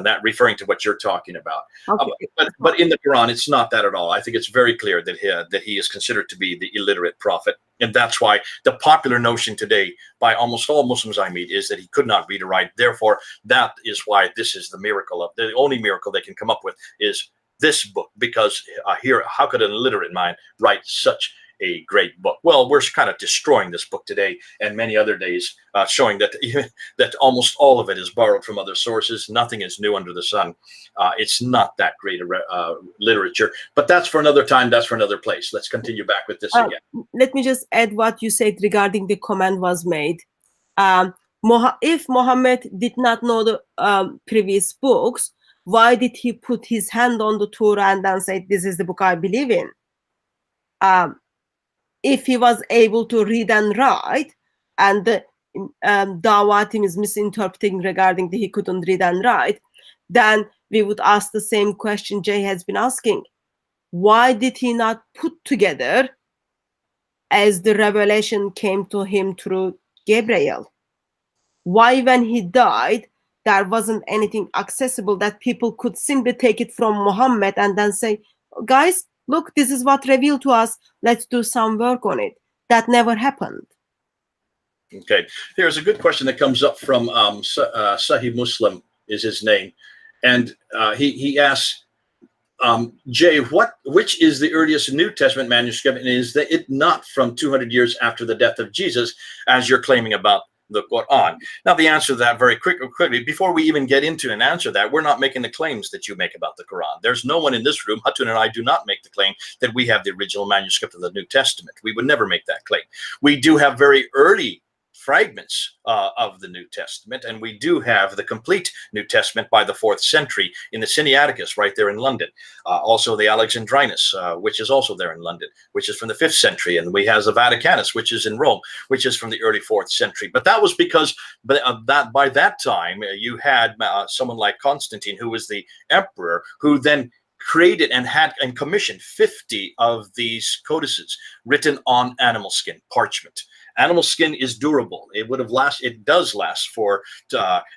That referring to what you're talking about. Okay. But in the Quran, it's not that at all. I think it's very clear that he is considered to be the illiterate prophet. And that's why the popular notion today by almost all Muslims I meet is that he could not read or write. Therefore, that is why this is the only miracle they can come up with is this book, because how could an illiterate mind write such a great book? Well, we're kind of destroying this book today and many other days, showing that that almost all of it is borrowed from other sources. Nothing is new under the sun. It's not that great a literature, but that's for another time. That's for another place. Let's continue back with this again. Let me just add what you said regarding the comment was made. If Muhammad did not know the previous books, why did he put his hand on the Torah and then say, this is the book I believe in? If he was able to read and write, and the Dawah team is misinterpreting regarding he couldn't read and write, then we would ask the same question Jay has been asking. Why did he not put together as the revelation came to him through Gabriel? Why, when he died, there wasn't anything accessible that people could simply take it from Muhammad and then say, guys, look, this is what revealed to us. Let's do some work on it. That never happened. Okay. Here's a good question that comes up from Sahih Muslim is his name. And he asks, Jay, which is the earliest New Testament manuscript, and is it not from 200 years after the death of Jesus, as you're claiming about the Qur'an? Now, the answer to that very quickly, before we even get into and answer that, we're not making the claims that you make about the Quran. There's no one in this room, Hatun and I do not make the claim that we have the original manuscript of the New Testament. We would never make that claim. We do have very early fragments of the New Testament, and we do have the complete New Testament by the 4th century in the Sinaiticus right there in London. Also the Alexandrinus, which is also there in London, which is from the 5th century, and we have the Vaticanus, which is in Rome, which is from the early 4th century. But that was because by that time you had someone like Constantine, who was the emperor, who then created and commissioned 50 of these codices written on animal skin, parchment. Animal skin is durable. It does last for,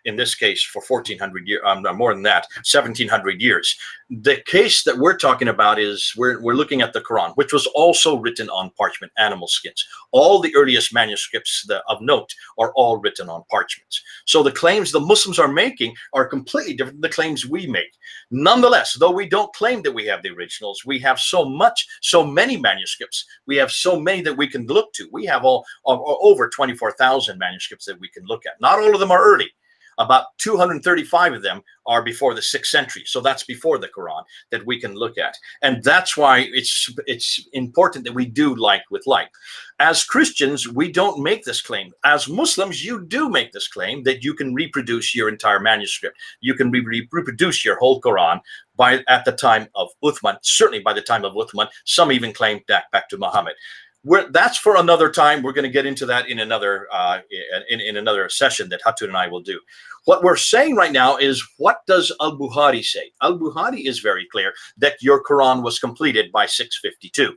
in this case, for 1,400 years, more than that, 1,700 years. The case that we're talking about is we're looking at the Quran, which was also written on parchment, animal skins. All the earliest manuscripts of note are all written on parchments. So the claims the Muslims are making are completely different than the claims we make. Nonetheless, though we don't claim that we have the originals, we have so many manuscripts. We have so many that we can look to. We have over 24,000 manuscripts that we can look at. Not all of them are early. About 235 of them are before the 6th century. So that's before the Quran that we can look at. And that's why it's important that we do like with like. As Christians, we don't make this claim. As Muslims, you do make this claim that you can reproduce your entire manuscript. You can reproduce your whole Quran at the time of Uthman, certainly by the time of Uthman. Some even claim that back to Muhammad. That's for another time. We're going to get into that in another in another session that Hatun and I will do. What we're saying right now is, what does Al-Bukhari say? Al-Bukhari is very clear that your Quran was completed by 652.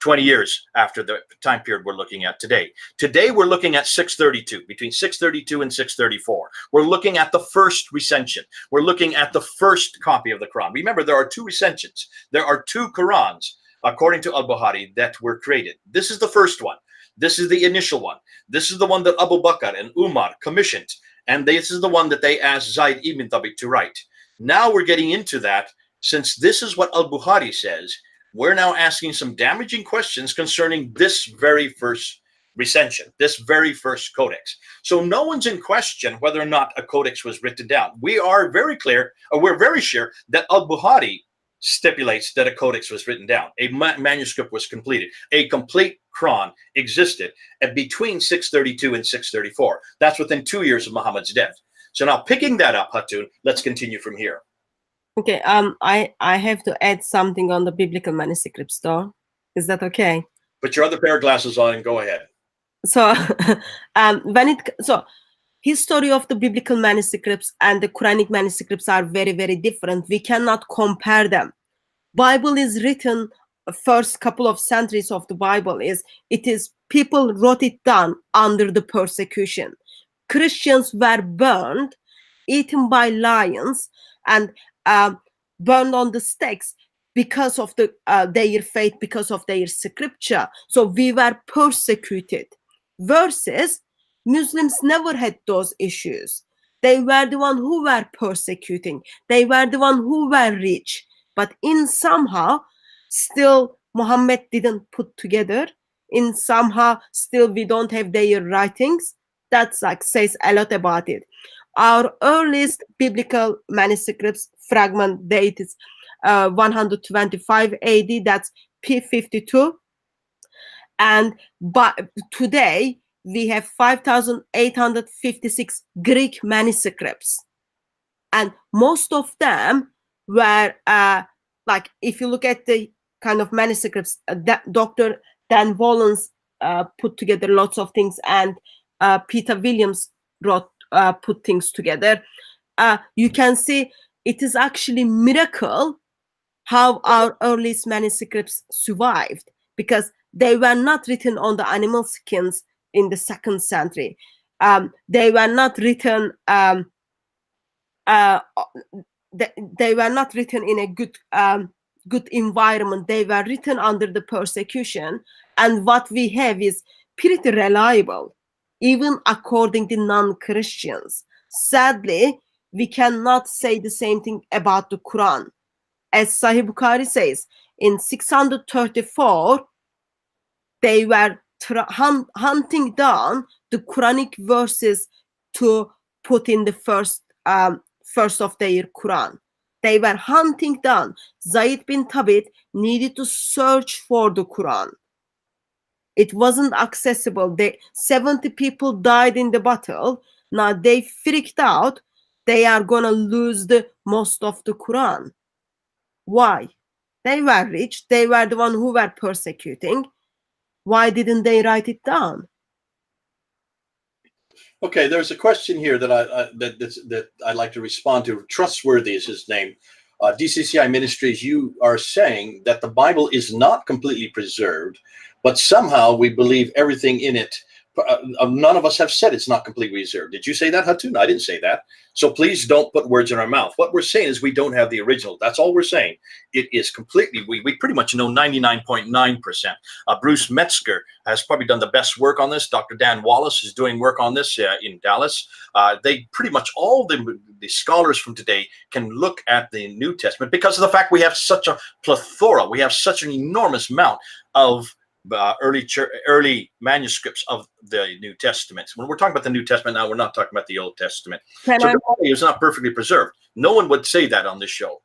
20 years after the time period we're looking at today. Today, we're looking at 632, between 632 and 634. We're looking at the first recension. We're looking at the first copy of the Quran. Remember, there are two recensions. There are two Qurans, according to al-Bukhari, that were created. This is the first one. This is the initial one. This is the one that Abu Bakr and Umar commissioned. And this is the one that they asked Zayd ibn Thabit to write. Now we're getting into that. Since this is what al-Bukhari says, we're now asking some damaging questions concerning this very first recension, this very first codex. So no one's in question whether or not a codex was written down. We are very clear, or we're very sure that al-Bukhari stipulates that a codex was written down. A manuscript was completed. A complete Quran existed at between 632 and 634. That's within 2 years of Muhammad's death. So now picking that up, Hatun, let's continue from here. Okay, I have to add something on the biblical manuscripts, though. Is that okay? Put your other pair of glasses on and go ahead. So, history of the biblical manuscripts and the Quranic manuscripts are very, very different. We cannot compare them. Bible is written, first couple of centuries of the Bible it is people wrote it down under the persecution. Christians were burned, eaten by lions, and burned on the stakes because of their faith, because of their scripture. So we were persecuted. Versus Muslims never had those issues. They were the one who were persecuting. They were the one who were rich. But in somehow, still Muhammad didn't put together. In somehow, still we don't have their writings. That's like says a lot about it. Our earliest biblical manuscripts fragment date is 125 AD. That's P52. And today, we have 5,856 Greek manuscripts. And most of them were, like, if you look at the kind of manuscripts, Dr. Dan Wollens put together lots of things, and Peter Williams put things together. You can see it is actually miracle how our earliest manuscripts survived, because they were not written on the animal skins in the 2nd century. They were not written. They were not written in a good environment. They were written under the persecution, and what we have is pretty reliable, even according to non-Christians. Sadly, we cannot say the same thing about the Quran. As Sahih Bukhari says, in 634, they were hunting down the Quranic verses to put in the first of their Quran. They were hunting down. Zayd bin Thabit needed to search for the Quran. It wasn't accessible. 70 people died in the battle. Now they freaked out. They are gonna lose the most of the Quran. Why? They were rich. They were the one who were persecuting. Why didn't they write it down? Okay, there's a question here that I'd like to respond to. Trustworthy is his name. DCCI Ministries, you are saying that the Bible is not completely preserved, but somehow we believe everything in it. None of us have said it's not completely preserved. Did you say that, Hatun? I didn't say that. So please don't put words in our mouth. What we're saying is we don't have the original. That's all we're saying. It is completely, we pretty much know 99.9%. Bruce Metzger has probably done the best work on this. Dr. Dan Wallace is doing work on this in Dallas. They pretty much, all the scholars from today can look at the New Testament because of the fact we have such a plethora. We have such an enormous amount of early manuscripts of the New Testament. When we're talking about the New Testament now, we're not talking about the Old Testament. So it's not perfectly preserved. No one would say that on this show.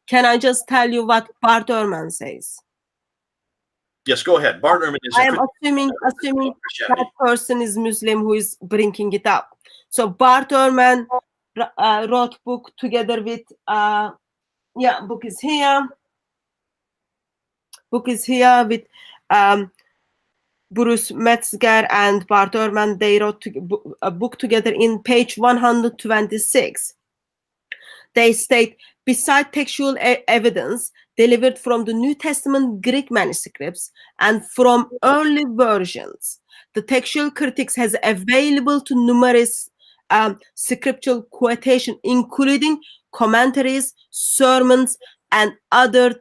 Can I just tell you what Bart Ehrman says? Yes, go ahead. Bart Ehrman is. I am assuming that person is Muslim who is bringing it up. So Bart Ehrman wrote book together with book is here. Book is here with Bruce Metzger and Bart Ehrman. They wrote a book together. In page 126, they state, besides textual evidence, delivered from the New Testament Greek manuscripts and from early versions. The textual critics has available to numerous scriptural quotation, including commentaries, sermons, and other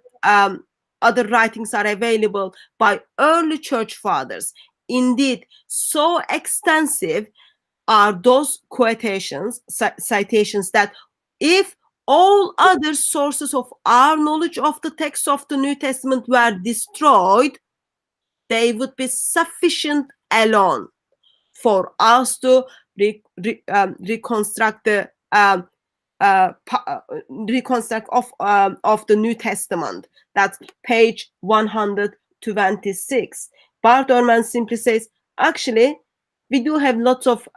writings are available by early church fathers. Indeed, so extensive are those quotations, citations, that if all other sources of our knowledge of the text of the New Testament were destroyed, they would be sufficient alone for us to reconstruct the reconstruct of the New Testament. That's page 126. Bart Ehrman simply says, actually, we do have lots of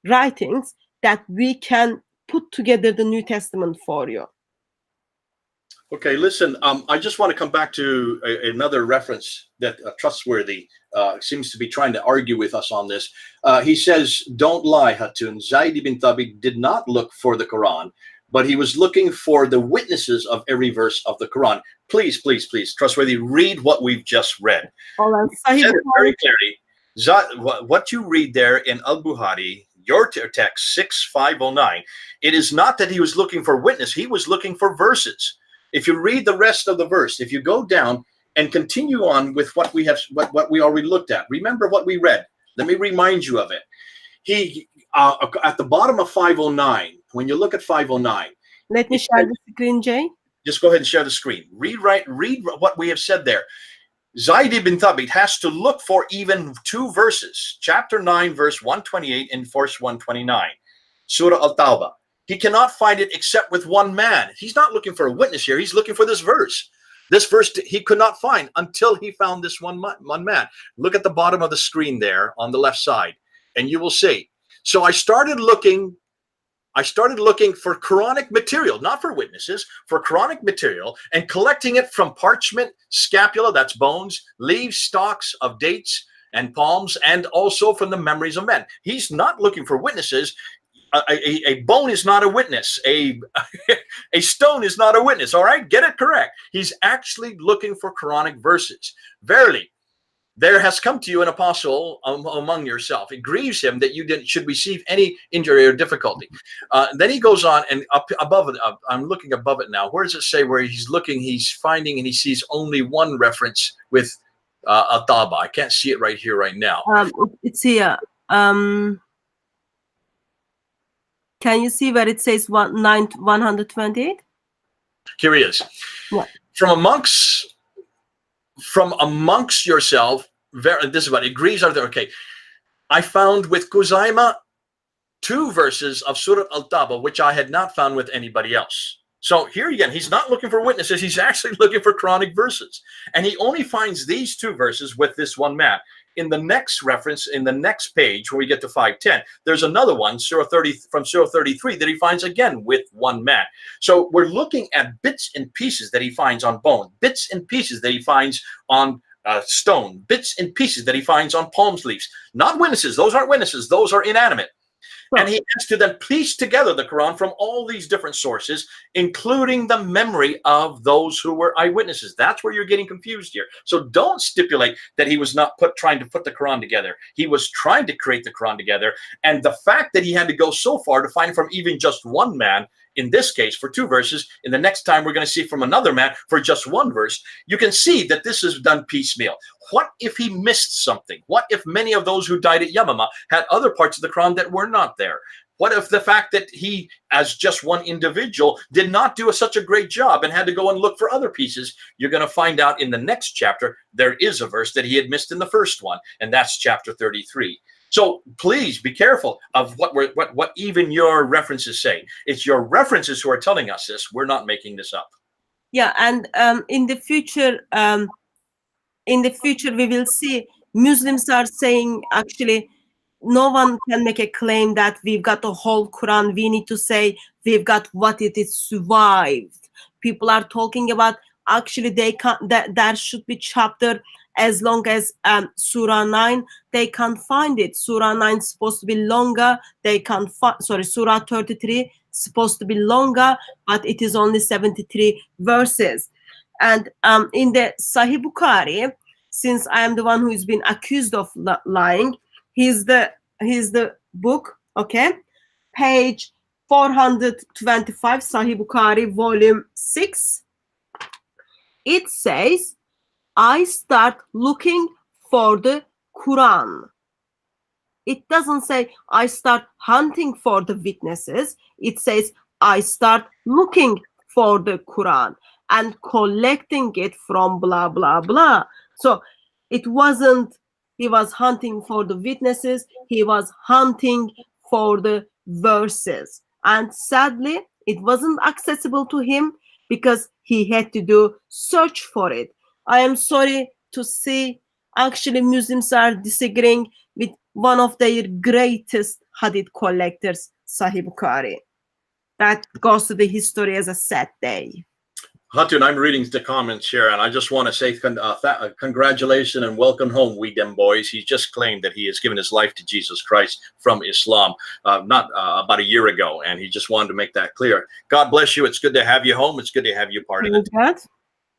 writings that we can put together the New Testament for you. Okay, listen, I just want to come back to another reference that Trustworthy seems to be trying to argue with us on this. He says, don't lie, Hatun. Zayd ibn Thabit did not look for the Quran, but he was looking for the witnesses of every verse of the Quran. Please, please, please, Trustworthy, read what we've just read. He said it very clearly. What you read there in Al-Bukhari, your text 6509, it is not that he was looking for witness, he was looking for verses. If you read the rest of the verse, if you go down and continue on with what we have, what we already looked at, remember what we read. Let me remind you of it. He at the bottom of 509, when you look at 509, let me share the screen, Jay. Just go ahead and share the screen. Read what we have said there. Zayd ibn Thabit has to look for even two verses, chapter 9, verse 128 and verse 129, Surah Al-Tawbah. He cannot find it except with one man. He's not looking for a witness here. He's looking for this verse. This verse he could not find until he found this one man. Look at the bottom of the screen there on the left side, and you will see. So I started looking for Quranic material, not for witnesses, for Quranic material, and collecting it from parchment, scapula, that's bones, leaves, stalks of dates and palms, and also from the memories of men. He's not looking for witnesses. A bone is not a witness. A stone is not a witness. All right, get it correct. He's actually looking for Quranic verses. Verily, there has come to you an apostle among yourself. It grieves him that you should receive any injury or difficulty. Then he goes on, and up above it, I'm looking above it now. Where does it say where he's looking, he's finding, and he sees only one reference with Ataba? I can't see it right here, right now. It's here. Can you see where it says 128? Here he is. Yeah. From amongst yourself, this is what it grieves out there. Okay, I found with Kuzaima 2 verses of Surah Al-Taba, which I had not found with anybody else. So here again, he's not looking for witnesses. He's actually looking for Quranic verses. And he only finds these 2 verses with this one man. In the next reference, in the next page, when we get to 510, there's another one, from Surah 33, that he finds again with one man. So we're looking at bits and pieces that he finds on bone, bits and pieces that he finds on stone, bits and pieces that he finds on palm leaves. Not witnesses. Those aren't witnesses. Those are inanimate. And he has to then piece together the Quran from all these different sources, including the memory of those who were eyewitnesses. That's where you're getting confused here. So don't stipulate that he was not trying to put the Quran together. He was trying to create the Quran together. And the fact that he had to go so far to find from even just one man, in this case for 2 verses, in the next time we're going to see from another man for just 1 verse, you can see that this is done piecemeal. What if he missed something? What if many of those who died at Yamama had other parts of the Quran that were not there? What if the fact that he, as just one individual, did not do such a great job and had to go and look for other pieces? You're going to find out in the next chapter, there is a verse that he had missed in the first one, and that's chapter 33. So please be careful of what even your references say. It's your references who are telling us this. We're not making this up. Yeah, and in the future, we will see Muslims are saying, actually, no one can make a claim that we've got the whole Quran. We need to say we've got what it is survived. People are talking about, actually, they can't. That there should be chapter as long as Surah 9. They can't find it. Surah 9 is supposed to be longer. They can't find. Sorry, Surah 33 supposed to be longer, but it is only 73 verses. And in the Sahih Bukhari, since I am the one who is been accused of lying, here's the book, okay, page 425, Sahih Bukhari, volume 6. It says, I start looking for the Quran. It doesn't say I start hunting for the witnesses. It says I start looking for the Quran and collecting it from blah, blah, blah. So it wasn't he was hunting for the witnesses. He was hunting for the verses. And sadly, it wasn't accessible to him because he had to do search for it. I am sorry to see actually Muslims are disagreeing with one of their greatest hadith collectors, Sahih Bukhari. That goes to the history as a sad day. Hatun, I'm reading the comments here, and I just want to say congratulations and welcome home, we dem boys. He just claimed that he has given his life to Jesus Christ from Islam, not about a year ago, and he just wanted to make that clear. God bless you. It's good to have you home. It's good to have you part of it.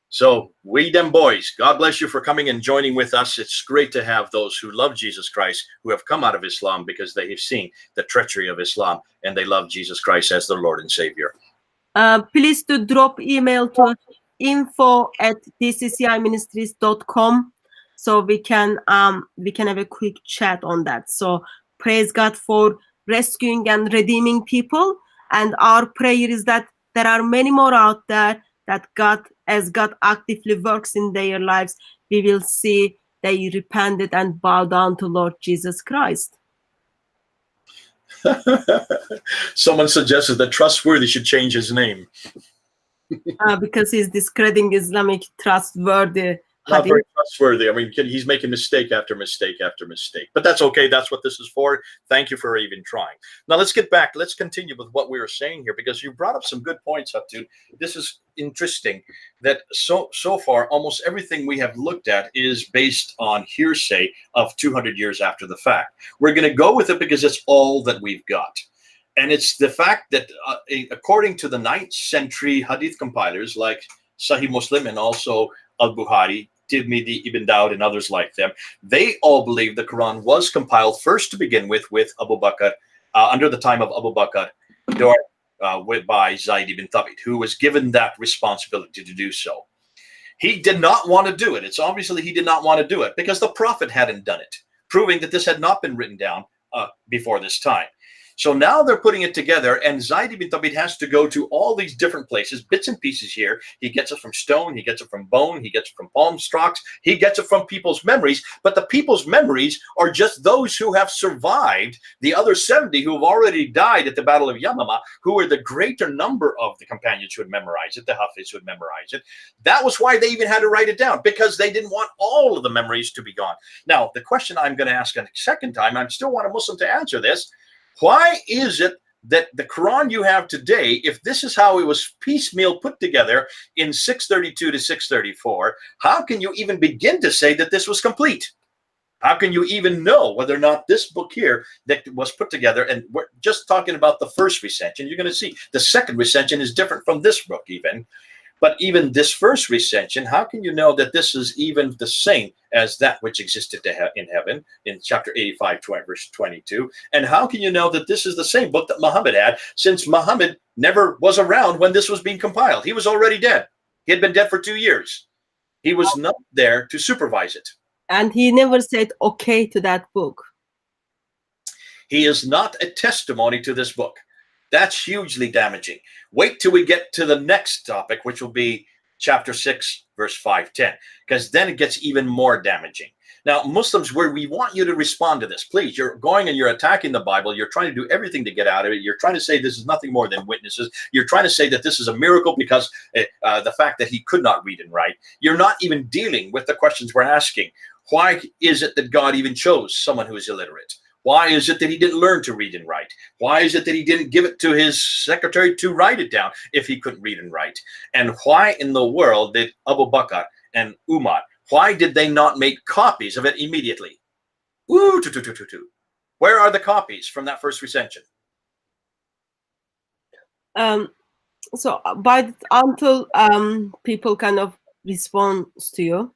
So, we dem boys, God bless you for coming and joining with us. It's great to have those who love Jesus Christ, who have come out of Islam because they have seen the treachery of Islam, and they love Jesus Christ as their Lord and Savior. Please to drop email to info@dcciministries.com so we can have a quick chat on that. So praise God for rescuing and redeeming people, and our prayer is that there are many more out there that God actively works in their lives, we will see they repented and bow down to Lord Jesus Christ. Someone suggested that Trustworthy should change his name. Because he's discrediting Islamic trustworthy. Not very trustworthy. I mean, he's making mistake after mistake after mistake. But that's okay. That's what this is for. Thank you for even trying. Now, let's get back. Let's continue with what we were saying here, because you brought up some good points, Hatun. This is interesting that so far, almost everything we have looked at is based on hearsay of 200 years after the fact. We're going to go with it because it's all that we've got. And it's the fact that according to the 9th century hadith compilers like Sahih Muslim and also Al-Bukhari, Tirmidhi, Ibn Dawud, and others like them, they all believe the Quran was compiled first to begin with Abu Bakr, under the time of Abu Bakr, by Zayd ibn Thabit, who was given that responsibility to do so. He did not want to do it. It's obviously he did not want to do it because the Prophet hadn't done it, proving that this had not been written down before this time. So now they're putting it together, and Zayd ibn Thabit has to go to all these different places, bits and pieces here. He gets it from stone, he gets it from bone, he gets it from palm stalks, he gets it from people's memories. But the people's memories are just those who have survived, the other 70 who have already died at the Battle of Yamama, who are the greater number of the companions who had memorized it, the Hafiz who had memorized it. That was why they even had to write it down, because they didn't want all of the memories to be gone. Now, the question I'm going to ask a second time, I still want a Muslim to answer this. Why is it that the Quran you have today, if this is how it was piecemeal put together in 632 to 634, how can you even begin to say that this was complete? How can you even know whether or not this book here that was put together, and we're just talking about the first recension, you're going to see the second recension is different from this book even. But even this first recension, how can you know that this is even the same as that which existed in heaven in chapter 85, verse 22? And how can you know that this is the same book that Muhammad had, since Muhammad never was around when this was being compiled? He was already dead. He had been dead for 2 years. He was not there to supervise it. And he never said okay to that book. He is not a testimony to this book. That's hugely damaging. Wait till we get to the next topic, which will be chapter 6, verse 510, because then it gets even more damaging. Now, Muslims, we want you to respond to this. Please, you're going and you're attacking the Bible. You're trying to do everything to get out of it. You're trying to say this is nothing more than witnesses. You're trying to say that this is a miracle because the fact that he could not read and write. You're not even dealing with the questions we're asking. Why is it that God even chose someone who is illiterate? Why is it that he didn't learn to read and write? Why is it that he didn't give it to his secretary to write it down if he couldn't read and write? And why in the world did Abu Bakr and Umar, why did they not make copies of it immediately? Where are the copies from that first recension? So until people kind of response to you.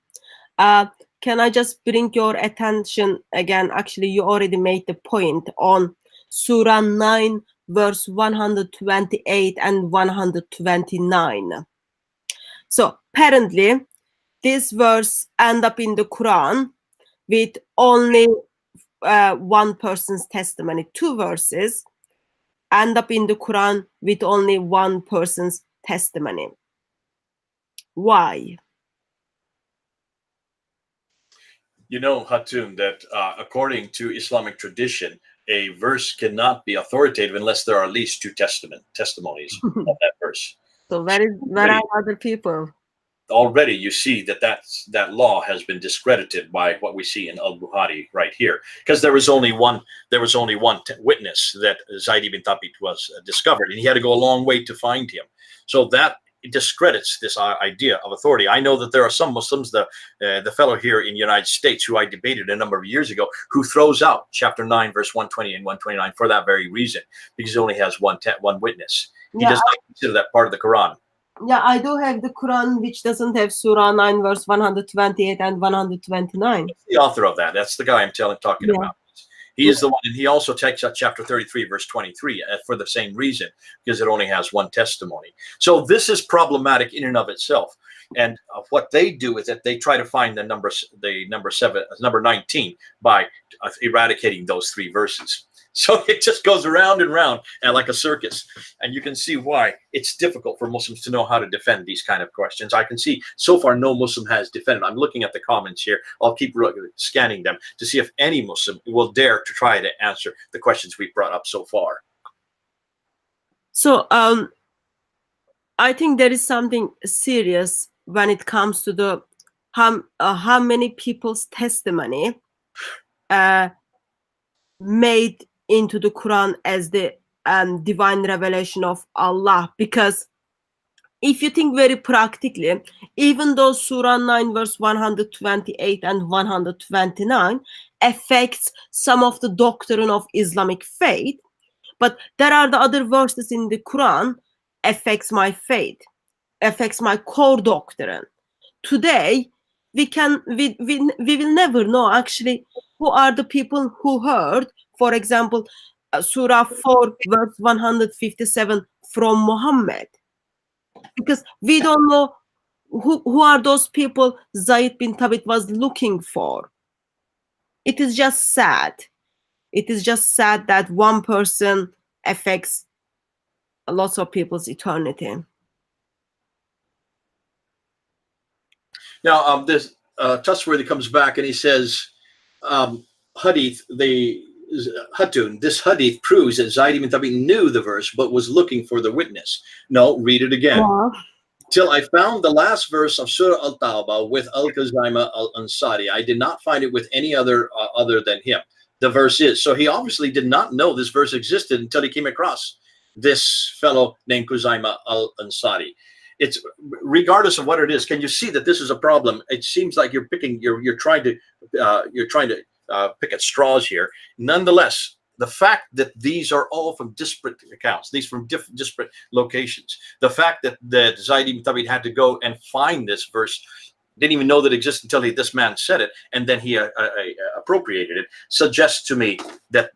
Can I just bring your attention again? Actually, you already made the point on Surah 9, verse 128 and 129. So apparently, this verse end up in the Quran with only one person's testimony. Two verses end up in the Quran with only one person's testimony. Why? You know, Hatun, that according to Islamic tradition, a verse cannot be authoritative unless there are at least two testimonies of that verse. So where are other people? Already you see that law has been discredited by what we see in Al-Bukhari right here, because there was only one witness that Zayd ibn Thabit was discovered, and he had to go a long way to find him. So that discredits this idea of authority. I know that there are some Muslims, the fellow here in the United States who I debated a number of years ago, who throws out chapter 9 verse 120 and 129 for that very reason, because it only has one witness. He does not consider that part of the Quran. Yeah, I do have the Quran, which doesn't have Surah 9, verse 128 and 129. The author of that, that's the guy I'm talking about. He is the one, and he also takes out chapter 33, verse 23, for the same reason, because it only has one testimony. So this is problematic in and of itself. And what they do is that they try to find the number 19 by eradicating those three verses. So it just goes around and round and like a circus. And you can see why it's difficult for Muslims to know how to defend these kind of questions. I can see so far no Muslim has defended. I'm looking at the comments here. I'll keep scanning them to see if any Muslim will dare to try to answer the questions we've brought up so far. So I think there is something serious when it comes to the how many people's testimony made into the Quran as the divine revelation of Allah. Because if you think very practically, even though Surah 9 verse 128 and 129 affects some of the doctrine of Islamic faith, but there are the other verses in the Quran affects my faith, affects my core doctrine. Today we will never know actually who are the people who heard, for example, Surah 4 verse 157 from Muhammad, because we don't know who are those people Zayd bin Thabit was looking for. It is just sad. It is just sad that one person affects lots of people's eternity. Now, this Trustworthy comes back and he says, Hadith, Hatun, this hadith proves that Zayd ibn Thabit knew the verse but was looking for the witness. No, read it again. Yeah. Till I found the last verse of Surah Al-Tawbah with Al-Khuzaimah Al-Ansari. I did not find it with any other than him. The verse is. So he obviously did not know this verse existed until he came across this fellow named Khuzaimah Al-Ansari. It's regardless of what it is. Can you see that this is a problem? It seems like you're trying to pick at straws here. Nonetheless, the fact that these are all from disparate accounts, these from disparate locations, the fact that Zayd ibn Thabit had to go and find this verse, didn't even know that it existed until this man said it, and then he appropriated it, suggests to me that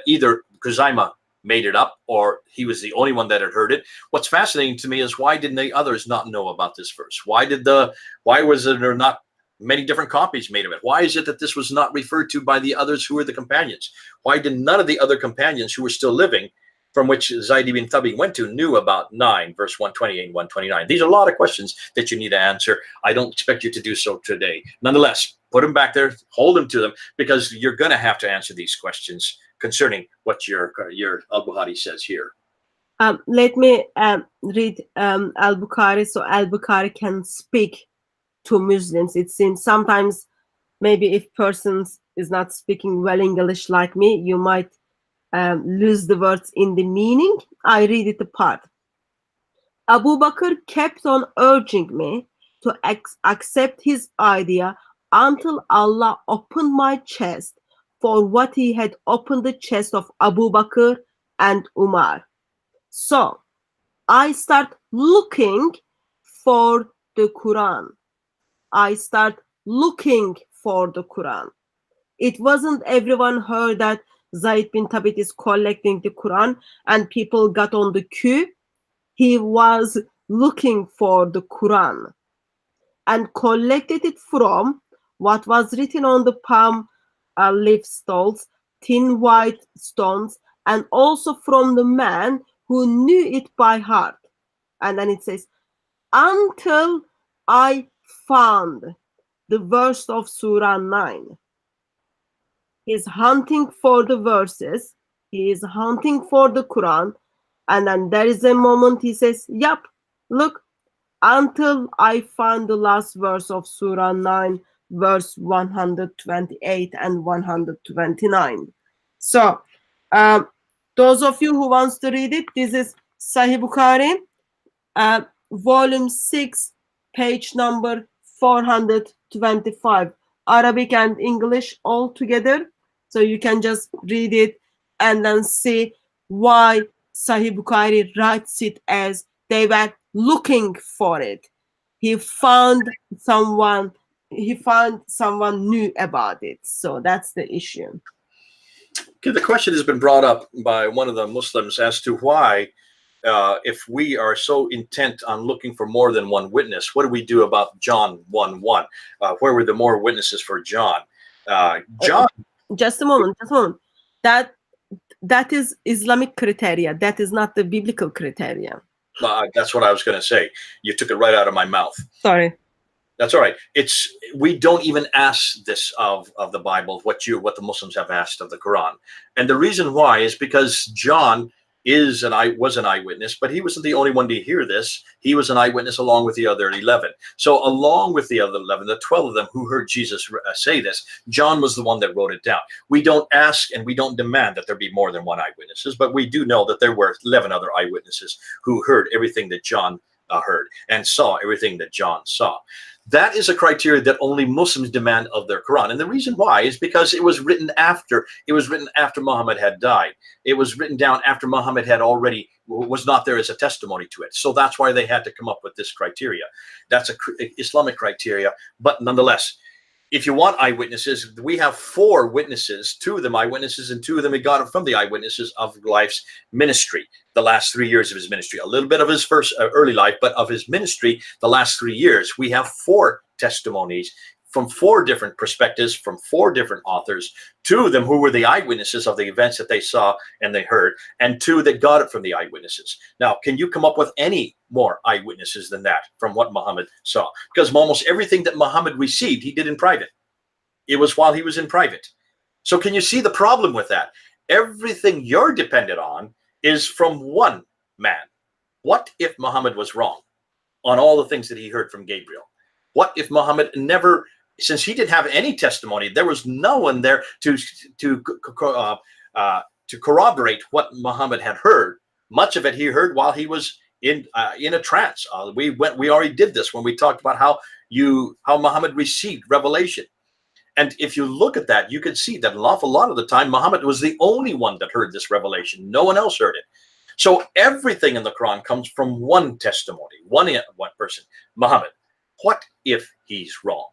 either Khuzaimah made it up or he was the only one that had heard it. What's fascinating to me is why didn't the others not know about this verse? Why was there not many different copies made of it? Why is it that this was not referred to by the others who were the companions? Why did none of the other companions who were still living, from which Zayd ibn Thabit went to, knew about 9 verse 128 and 129? These are a lot of questions that you need to answer. I don't expect you to do so today. Nonetheless, put them back there, hold them to them, because you're going to have to answer these questions concerning what your Al-Bukhari says here. Let me read Al-Bukhari so Al-Bukhari can speak to Muslims. It seems sometimes maybe if persons is not speaking well English like me, you might lose the words in the meaning. I read it apart. Abu Bakr kept on urging me to accept his idea until Allah opened my chest for what he had opened the chest of Abu Bakr and Umar. So I start looking for the Quran. I start looking for the Quran. It wasn't everyone heard that Zaid bin Thabit is collecting the Quran and people got on the queue. He was looking for the Quran and collected it from what was written on the palm leaf stalks, thin white stones, and also from the man who knew it by heart. And then it says, until I found the verse of Surah 9. He's hunting for the verses. He is hunting for the Quran. And then there is a moment he says, yep, look, until I found the last verse of Surah 9, verse 128 and 129. So, those of you who wants to read it, this is Sahih Bukhari, volume 6, page number 425, Arabic and English all together. So you can just read it and then see why Sahih Bukhari writes it as they were looking for it. He found someone knew about it. So that's the issue. Okay, the question has been brought up by one of the Muslims as to why, if we are so intent on looking for more than one witness, what do we do about John 1:1? Where were the more witnesses for John? John. Just a moment. That is Islamic criteria. That is not the biblical criteria. That's what I was going to say. You took it right out of my mouth. Sorry. That's all right. We don't even ask this of the Bible, what the Muslims have asked of the Quran. And the reason why is because John was an eyewitness, but he wasn't the only one to hear this. He was an eyewitness along with the other 11. So along with the other 11, the 12 of them who heard Jesus say this, John was the one that wrote it down. We don't ask and we don't demand that there be more than one eyewitnesses, but we do know that there were 11 other eyewitnesses who heard everything that John heard and saw everything that John saw. That is a criteria that only Muslims demand of their Quran. And the reason why is because it was written after Muhammad had died. It was written down after Muhammad was not there as a testimony to it. So that's why they had to come up with this criteria. That's a Islamic criteria. But nonetheless, if you want eyewitnesses, we have 4 witnesses, 2 of them eyewitnesses, and 2 of them he got from the eyewitnesses of life's ministry, the last 3 years of his ministry. A little bit of his first early life, but of his ministry, the last 3 years, we have 4 testimonies from 4 different perspectives, from 4 different authors, 2 of them who were the eyewitnesses of the events that they saw and they heard, and 2 that got it from the eyewitnesses. Now, can you come up with any more eyewitnesses than that from what Muhammad saw? Because almost everything that Muhammad received, he did in private. It was while he was in private. So can you see the problem with that? Everything you're dependent on is from one man. What if Muhammad was wrong on all the things that he heard from Gabriel? What if Muhammad never, since he didn't have any testimony, there was no one there to corroborate what Muhammad had heard. Much of it he heard while he was in a trance. We already did this when we talked about how Muhammad received revelation. And if you look at that, you can see that an awful lot of the time, Muhammad was the only one that heard this revelation. No one else heard it. So everything in the Quran comes from one testimony, one person, Muhammad. What if he's wrong?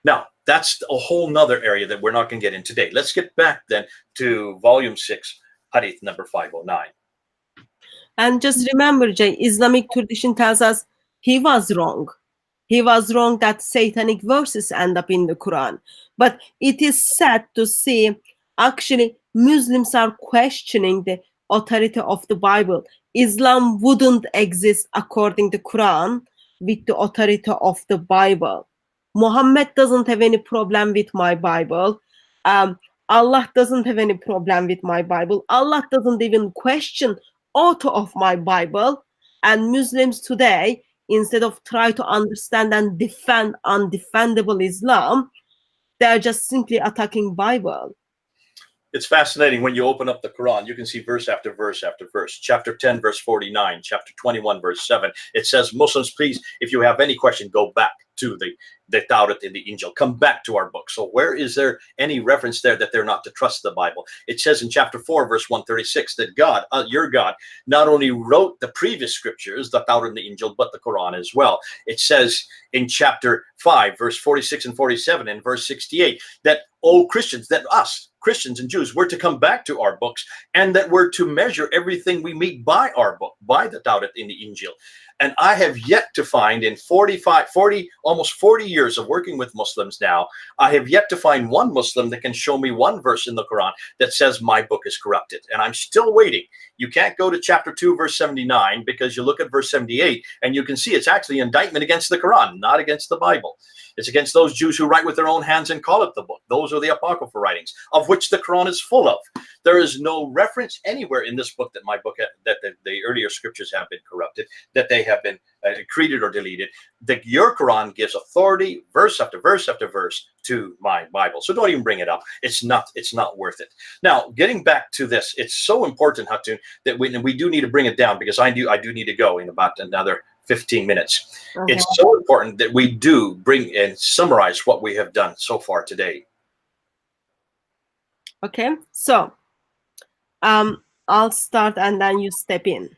Now, that's a whole nother area that we're not going to get in today. Let's get back then to volume 6, hadith number 509. And just remember, Jay, Islamic tradition tells us he was wrong. He was wrong that satanic verses end up in the Quran. But it is sad to see actually Muslims are questioning the authority of the Bible. Islam wouldn't exist according to Quran with the authority of the Bible. Muhammad doesn't have any problem with my Bible. Allah doesn't have any problem with my Bible. Allah doesn't even question author of my Bible. And Muslims today, instead of try to understand and defend undefendable Islam, they're just simply attacking Bible. It's fascinating when you open up the Quran, you can see verse after verse after verse. Chapter 10, verse 49, chapter 21, verse 7. It says, Muslims, please, if you have any question, go back to the Taurat and the Injil. Come back to our book. So where is there any reference there that they're not to trust the Bible? It says in chapter 4, verse 136, that God, your God, not only wrote the previous scriptures, the Taurat and the Injil, but the Quran as well. It says in chapter 5, verse 46 and 47, and verse 68, that all Christians, that us, Christians and Jews, we're to come back to our books, and that we're to measure everything we meet by our book, by the Taurat and the Injil. And I have yet to find, in almost 40 years of working with Muslims now, I have yet to find one Muslim that can show me one verse in the Quran that says my book is corrupted. And I'm still waiting. You can't go to chapter 2, verse 79, because you look at verse 78 and you can see it's actually indictment against the Quran, not against the Bible. It's against those Jews who write with their own hands and call it the book. Those are the apocryphal writings, of which the Quran is full of. There is no reference anywhere in this book that my book, that the earlier scriptures have been corrupted, that they have been created or deleted. That your Quran gives authority, verse after verse after verse, to my Bible. So don't even bring it up. It's not worth it. Now, getting back to this, it's so important, Hatun, that we do need to bring it down, because I do need to go in about another 15 minutes. Okay. It's so important that we do bring and summarize what we have done so far today. Okay, so I'll start and then you step in.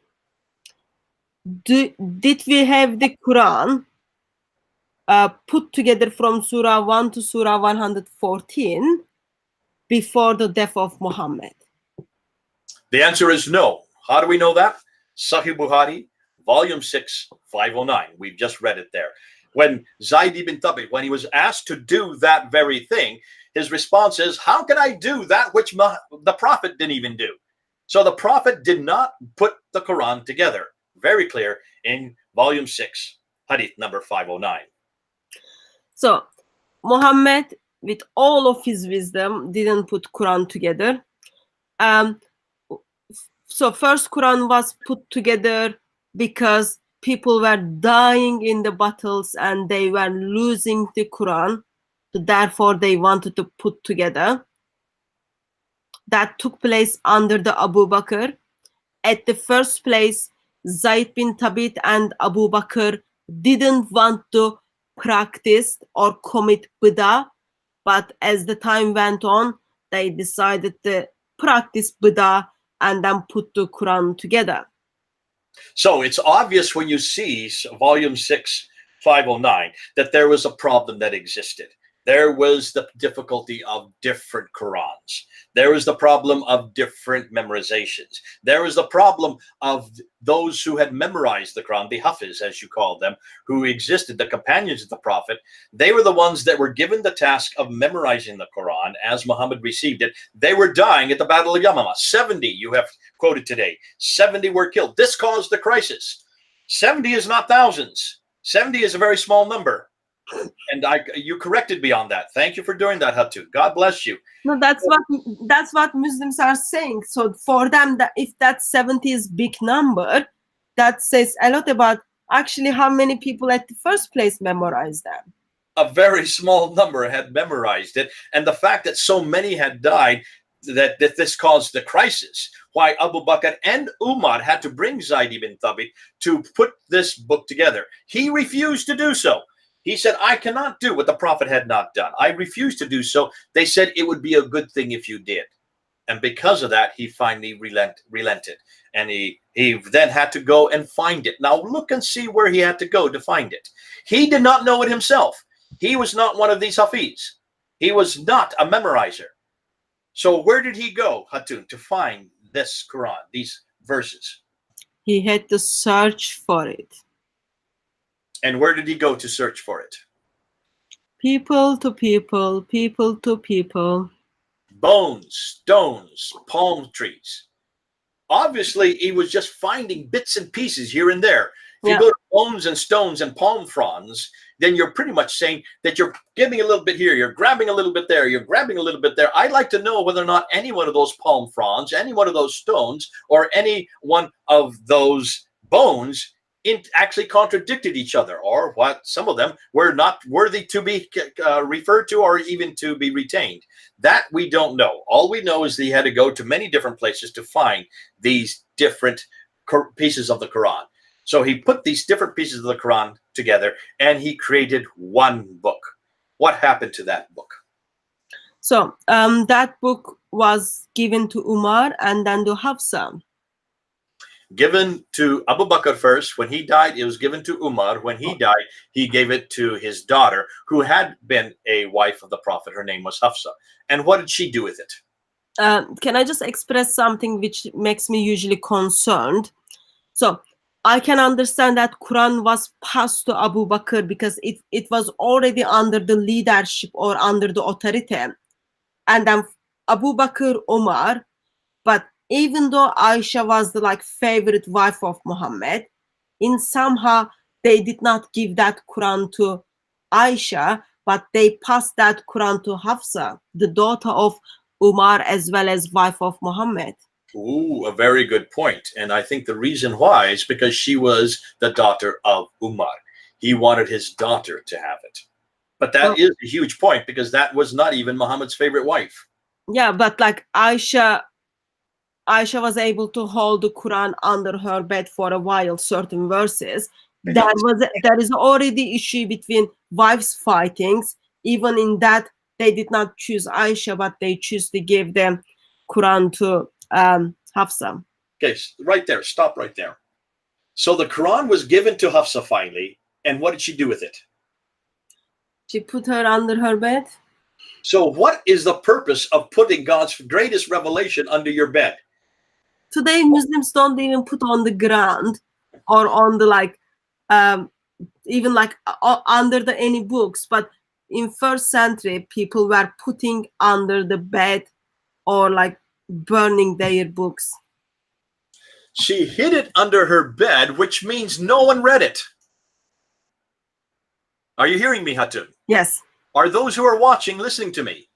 Did we have the Quran put together from Surah 1 to Surah 114 before the death of Muhammad? The answer is no. How do we know that? Sahih Bukhari, volume 6, 509. We've just read it there. When Zayd ibn Thabit, when he was asked to do that very thing, his response is, how can I do that which the Prophet didn't even do? So the Prophet did not put the Quran together. Very clear in volume 6, hadith number 509. So Muhammad, with all of his wisdom, didn't put Quran together. So first Quran was put together because people were dying in the battles and they were losing the Quran. So therefore they wanted to put together. That took place under the Abu Bakr. At the first place, Zayd bin Thabit and Abu Bakr didn't want to practice or commit bidah, but as the time went on, they decided to practice bidah and then put the Quran together. So it's obvious when you see volume 6, 509, that there was a problem that existed. There was the difficulty of different Qurans. There was the problem of different memorizations. There was the problem of those who had memorized the Quran, the Hafiz, as you call them, who existed, the companions of the Prophet. They were the ones that were given the task of memorizing the Quran as Muhammad received it. They were dying at the Battle of Yamama. 70, you have quoted today. 70 were killed. This caused the crisis. 70 is not thousands. 70 is a very small number. And you corrected me on that. Thank you for doing that, Hatun. God bless you. No, that's what Muslims are saying. So for them, that if that 70 is big number, that says a lot about actually how many people at the first place memorized them. A very small number had memorized it, and the fact that so many had died, that this caused the crisis. Why Abu Bakr and Umar had to bring Zayd ibn Thabit to put this book together. He refused to do so. He said, I cannot do what the Prophet had not done. I refuse to do so. They said it would be a good thing if you did. And because of that, he finally relented. And he then had to go and find it. Now look and see where he had to go to find it. He did not know it himself. He was not one of these Hafiz. He was not a memorizer. So where did he go, Hatun, to find this Quran, these verses? He had to search for it. And where did he go to search for it? People to people, people to people. Bones, stones, palm trees. Obviously, he was just finding bits and pieces here and there. If you go to bones and stones and palm fronds, then you're pretty much saying that you're giving a little bit here, you're grabbing a little bit there, you're grabbing a little bit there. I'd like to know whether or not any one of those palm fronds, any one of those stones, or any one of those bones actually contradicted each other, or what some of them were not worthy to be referred to or even to be retained. That we don't know. All we know is that he had to go to many different places to find these different pieces of the Quran. So he put these different pieces of the Quran together and he created one book. What happened to that book? So that book was given to Umar and then to Hafsa. Given to Abu Bakr first. When he died, it was given to Umar. When he died, he gave it to his daughter, who had been a wife of the Prophet. Her name was Hafsa. And what did she do with it? Can I just express something which makes me usually concerned? So I can understand that Quran was passed to Abu Bakr because it was already under the leadership or under the authority. And then Abu Bakr, Omar. But even though Aisha was the favorite wife of Muhammad, in somehow they did not give that Quran to Aisha, but they passed that Quran to Hafsa, the daughter of Umar as well as wife of Muhammad. Ooh, a very good point. And I think the reason why is because she was the daughter of Umar. He wanted his daughter to have it. But that is a huge point because that was not even Muhammad's favorite wife. Yeah, but Aisha was able to hold the Quran under her bed for a while, certain verses. There is already issue between wives fightings. Even in that, they did not choose Aisha, but they choose to give the Quran to Hafsa. Okay, right there. Stop right there. So the Quran was given to Hafsa finally, and what did she do with it? She put her under her bed. So what is the purpose of putting God's greatest revelation under your bed? Today, Muslims don't even put on the ground or on the even under the any books. But in first century, people were putting under the bed or burning their books. She hid it under her bed, which means no one read it. Are you hearing me, Hatun? Yes. Are those who are watching listening to me?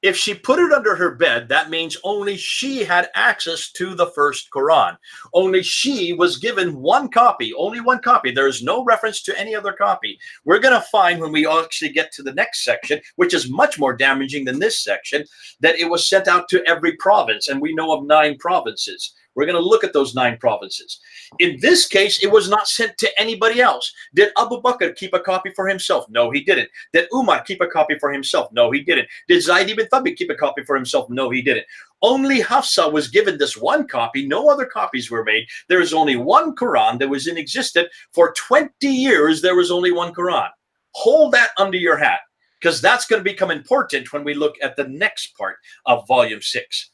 If she put it under her bed, that means only she had access to the first Quran. Only she was given one copy, only one copy. There is no reference to any other copy. We're going to find when we actually get to the next section, which is much more damaging than this section, that it was sent out to every province. And we know of 9 provinces. We're going to look at those 9 provinces. In this case, it was not sent to anybody else. Did Abu Bakr keep a copy for himself? No, he didn't. Did Umar keep a copy for himself? No, he didn't. Did Zayd ibn Thabit keep a copy for himself? No, he didn't. Only Hafsa was given this one copy. No other copies were made. There is only one Quran that was in existence. For 20 years, there was only one Quran. Hold that under your hat, because that's going to become important when we look at the next part of volume 6,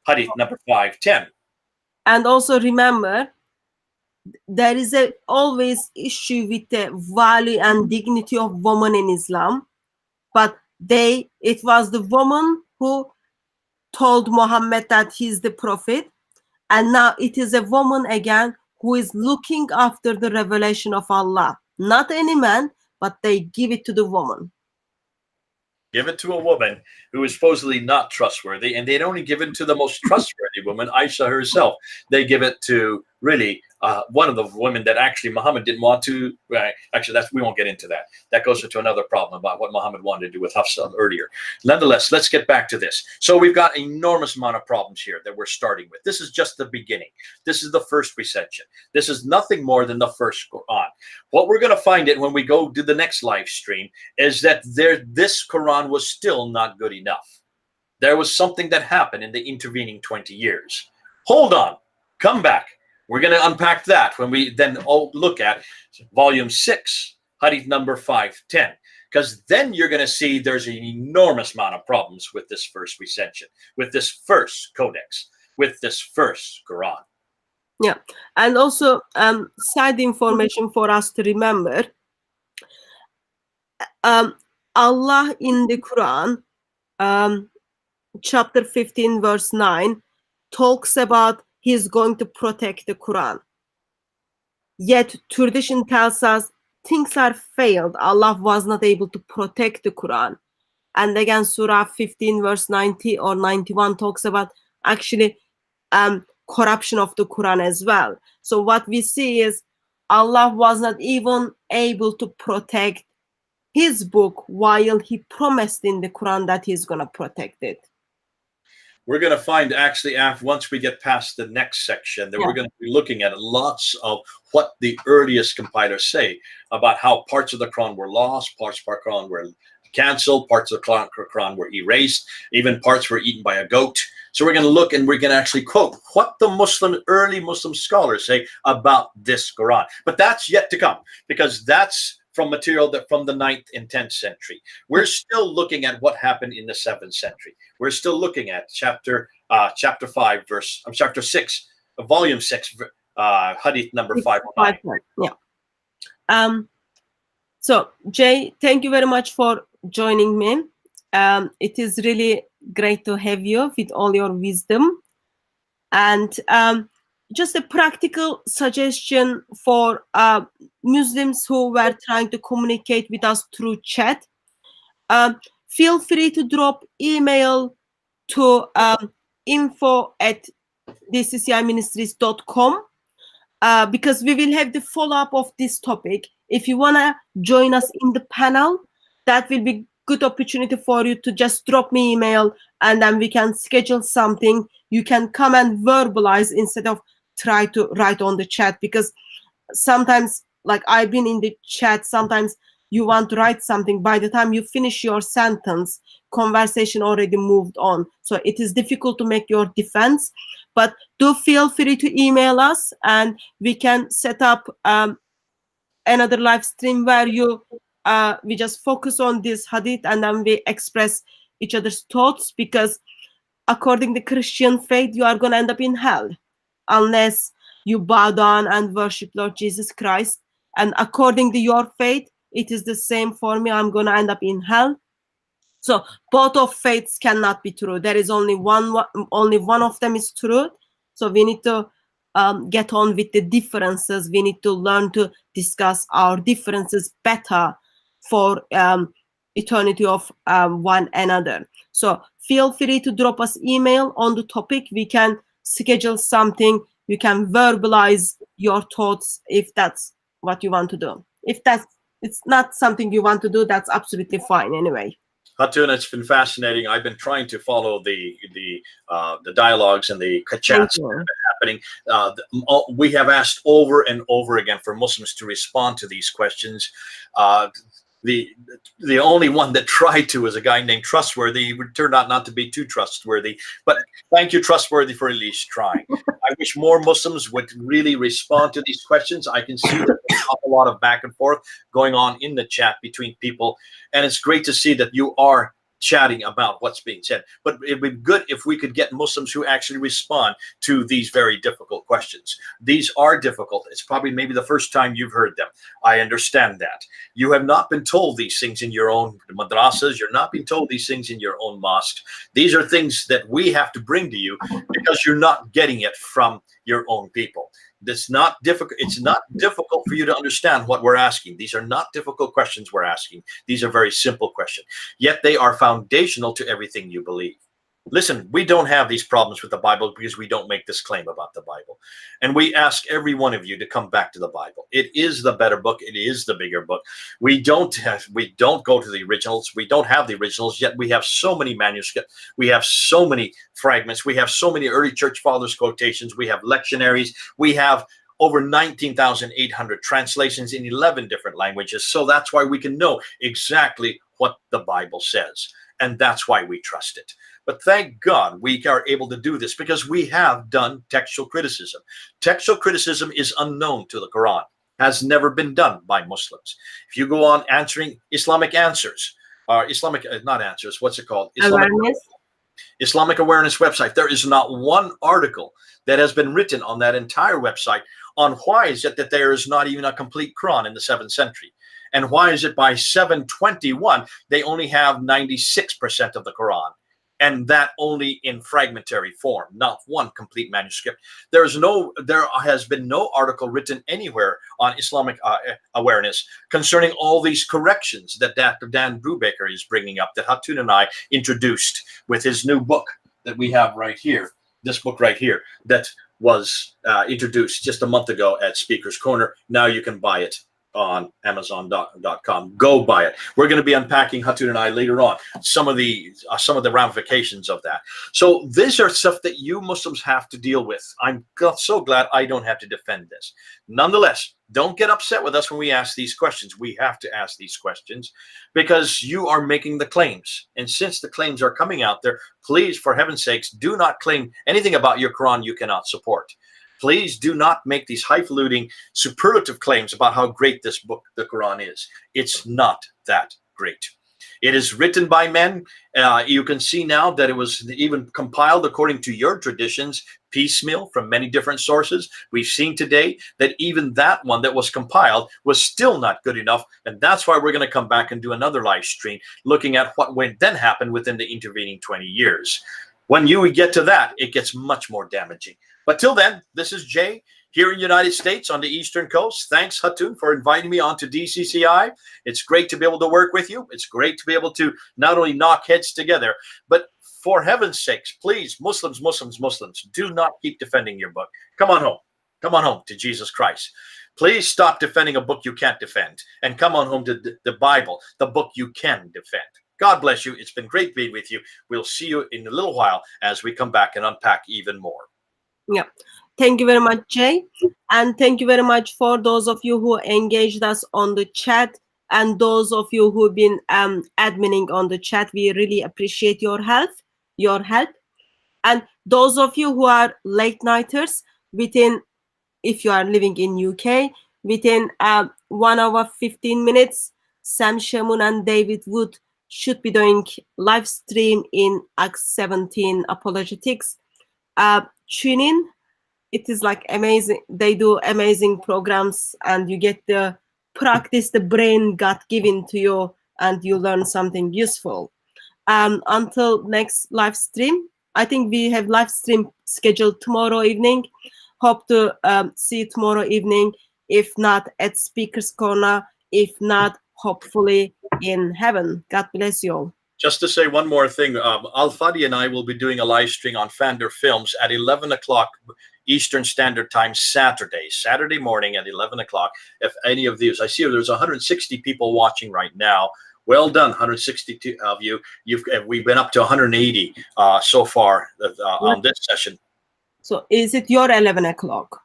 hadith number 510. And also remember, there is always issue with the value and dignity of woman in Islam. But it was the woman who told Muhammad that he's the prophet. And now it is a woman again who is looking after the revelation of Allah. Not any man, but they give it to the woman. Give it to a woman who is supposedly not trustworthy, and they'd only give it to the most trustworthy woman, Aisha herself. They give it to really one of the women that actually Muhammad didn't want to. Actually, we won't get into that. That goes into another problem about what Muhammad wanted to do with Hafsa earlier. Nonetheless, let's get back to this. So we've got an enormous amount of problems here that we're starting with. This is just the beginning. This is the first recension. This is nothing more than the first Quran. What we're going to find it when we go to the next live stream is that this Quran was still not good enough. There was something that happened in the intervening 20 years. Hold on. Come back. We're going to unpack that when we then look at volume 6, hadith number 510. Because then you're going to see there's an enormous amount of problems with this first recension, with this first codex, with this first Quran. Yeah. And also side information for us to remember. Allah in the Quran, chapter 15, verse 9, talks about he's going to protect the Quran. Yet tradition tells us things are failed. Allah was not able to protect the Quran. And again, Surah 15, verse 90 or 91 talks about actually corruption of the Quran as well. So what we see is Allah was not even able to protect his book while he promised in the Quran that he's going to protect it. we're going to find actually after once we get past the next section that we're going to be looking at lots of what the earliest compilers say about how parts of the Quran were lost, parts of the Quran were canceled, parts of the Quran were erased, even parts were eaten by a goat. So we're going to look and we're going to actually quote what the early Muslim scholars say about this Quran. But that's yet to come, because that's from material that from the 9th and 10th century. We're still looking at what happened in the 7th century. We're still looking at chapter 6, volume 6, hadith number 509. Yeah. So Jay, thank you very much for joining me. It is really great to have you with all your wisdom. And just a practical suggestion for Muslims who were trying to communicate with us through chat. Feel free to drop email to info@dcciministries.com because we will have the follow-up of this topic. If you want to join us in the panel, that will be good opportunity for you to just drop me email, and then we can schedule something. You can come and verbalize instead of try to write on the chat, because sometimes, like I've been in the chat, sometimes you want to write something, by the time you finish your sentence, conversation already moved on, so it is difficult to make your defense. But do feel free to email us, and we can set up another live stream where we just focus on this hadith and then we express each other's thoughts, because according to Christian faith, you are going to end up in hell unless you bow down and worship Lord Jesus Christ. And according to your faith, it is the same for me. I'm going to end up in hell. So both of faiths cannot be true. There is only one of them is true. So we need to get on with the differences. We need to learn to discuss our differences better for eternity of one another. So feel free to drop us email on the topic. We can schedule something. You can verbalize your thoughts if that's what you want to do. If it's not something you want to do, that's absolutely fine anyway. Hatun, it's been fascinating. I've been trying to follow the dialogues and the chats that have been happening. We have asked over and over again for Muslims to respond to these questions. The only one that tried to was a guy named Trustworthy. He turned out not to be too trustworthy. But thank you, Trustworthy, for at least trying. I wish more Muslims would really respond to these questions. I can see that there's an awful lot of back and forth going on in the chat between people. And it's great to see that you are chatting about what's being said. But it'd be good if we could get Muslims who actually respond to these very difficult questions. These are difficult. It's probably maybe the first time you've heard them. I understand that. You have not been told these things in your own madrasas. You're not being told these things in your own mosques. These are things that we have to bring to you because you're not getting it from your own people. It's not difficult. It's not difficult for you to understand what we're asking. These are not difficult questions we're asking. These are very simple questions. Yet they are foundational to everything you believe. Listen, we don't have these problems with the Bible because we don't make this claim about the Bible. And we ask every one of you to come back to the Bible. It is the better book. It is the bigger book. We don't go to the originals. We don't have the originals, yet we have so many manuscripts. We have so many fragments. We have so many early church fathers quotations. We have lectionaries. We have over 19,800 translations in 11 different languages. So that's why we can know exactly what the Bible says. And that's why we trust it. But thank God we are able to do this because we have done textual criticism. Textual criticism is unknown to the Quran, has never been done by Muslims. If you go on answering Islamic answers, or not answers, what's it called? Islamic Awareness website, there is not one article that has been written on that entire website on why is it that there is not even a complete Quran in the 7th century. And why is it by 721, they only have 96% of the Quran? And that only in fragmentary form, not one complete manuscript. There has been no article written anywhere on Islamic awareness concerning all these corrections that Dr. Dan Brubaker is bringing up, that Hatun and I introduced with his new book that we have right here, this book right here, that was introduced just a month ago at Speaker's Corner. Now you can buy it on Amazon.com. Go buy it. We're going to be unpacking, Hatun and I, later on some of the ramifications of that. So these are stuff that you Muslims have to deal with. I'm so glad I don't have to defend this. Nonetheless, don't get upset with us when we ask these questions. We have to ask these questions because you are making the claims. And since the claims are coming out there, please, for heaven's sakes, do not claim anything about your Quran you cannot support. Please do not make these highfalutin superlative claims about how great this book, the Quran, is. It's not that great. It is written by men. You can see now that it was even compiled according to your traditions, piecemeal from many different sources. We've seen today that even that one that was compiled was still not good enough. And that's why we're going to come back and do another live stream looking at what then happened within the intervening 20 years. When you get to that, it gets much more damaging. But till then, this is Jay here in the United States on the Eastern Coast. Thanks, Hatun, for inviting me onto DCCI. It's great to be able to work with you. It's great to be able to not only knock heads together, but for heaven's sakes, please, Muslims, do not keep defending your book. Come on home. Come on home to Jesus Christ. Please stop defending a book you can't defend and come on home to the Bible, the book you can defend. God bless you. It's been great being with you. We'll see you in a little while as we come back and unpack even more. Yeah. Thank you very much, Jay. And thank you very much for those of you who engaged us on the chat and those of you who've been adminning on the chat. We really appreciate your help. And those of you who are late nighters, if you are living in UK, within 1 hour 15 minutes, Sam Shamoun and David Wood should be doing live stream in Acts 17 apologetics. Tune in. It is like amazing. They do amazing programs and you get the practice the brain got given to you and you learn something useful. Until next live stream, I think we have live stream scheduled tomorrow evening. Hope to see you tomorrow evening. If not at Speaker's Corner, if not, hopefully in heaven. God bless you all. Just to say one more thing, Al-Fadi and I will be doing a live stream on Fander Films at 11 o'clock Eastern Standard Time Saturday morning at 11 o'clock. If any of these, I see there's 160 people watching right now. Well done, 162 of you. We've been up to 180 so far on this session. So is it your 11 o'clock?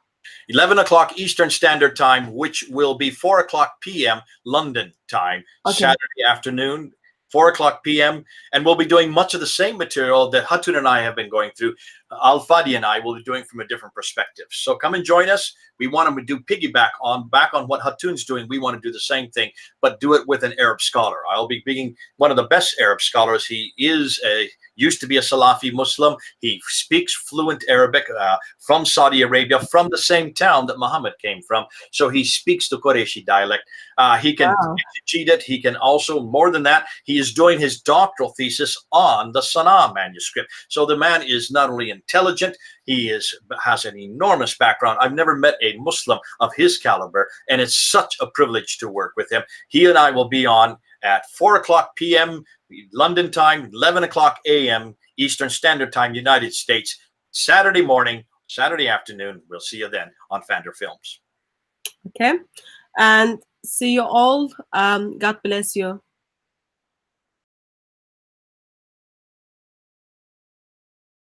11 o'clock Eastern Standard Time, which will be 4 o'clock p.m. London time, Saturday afternoon. 4 o'clock p.m. And we'll be doing much of the same material that Hatun and I have been going through. Al-Fadi and I will be doing from a different perspective. So come and join us. We want to do piggyback back on what Hatun's doing. We want to do the same thing, but do it with an Arab scholar. I'll be being one of the best Arab scholars. He used to be a Salafi Muslim. He speaks fluent Arabic from Saudi Arabia, from the same town that Muhammad came from. So he speaks the Qurayshi dialect. He can cheat it. He can also, more than that, he is doing his doctoral thesis on the Sana'a manuscript. So the man is not only intelligent, he has an enormous background. I've never met a Muslim of his caliber, and it's such a privilege to work with him. He and I will be on at 4 o'clock p.m. London time, 11 o'clock a.m. Eastern Standard Time, United States, Saturday morning, Saturday afternoon. We'll see you then on Fander Films. Okay, and see you all. God bless you.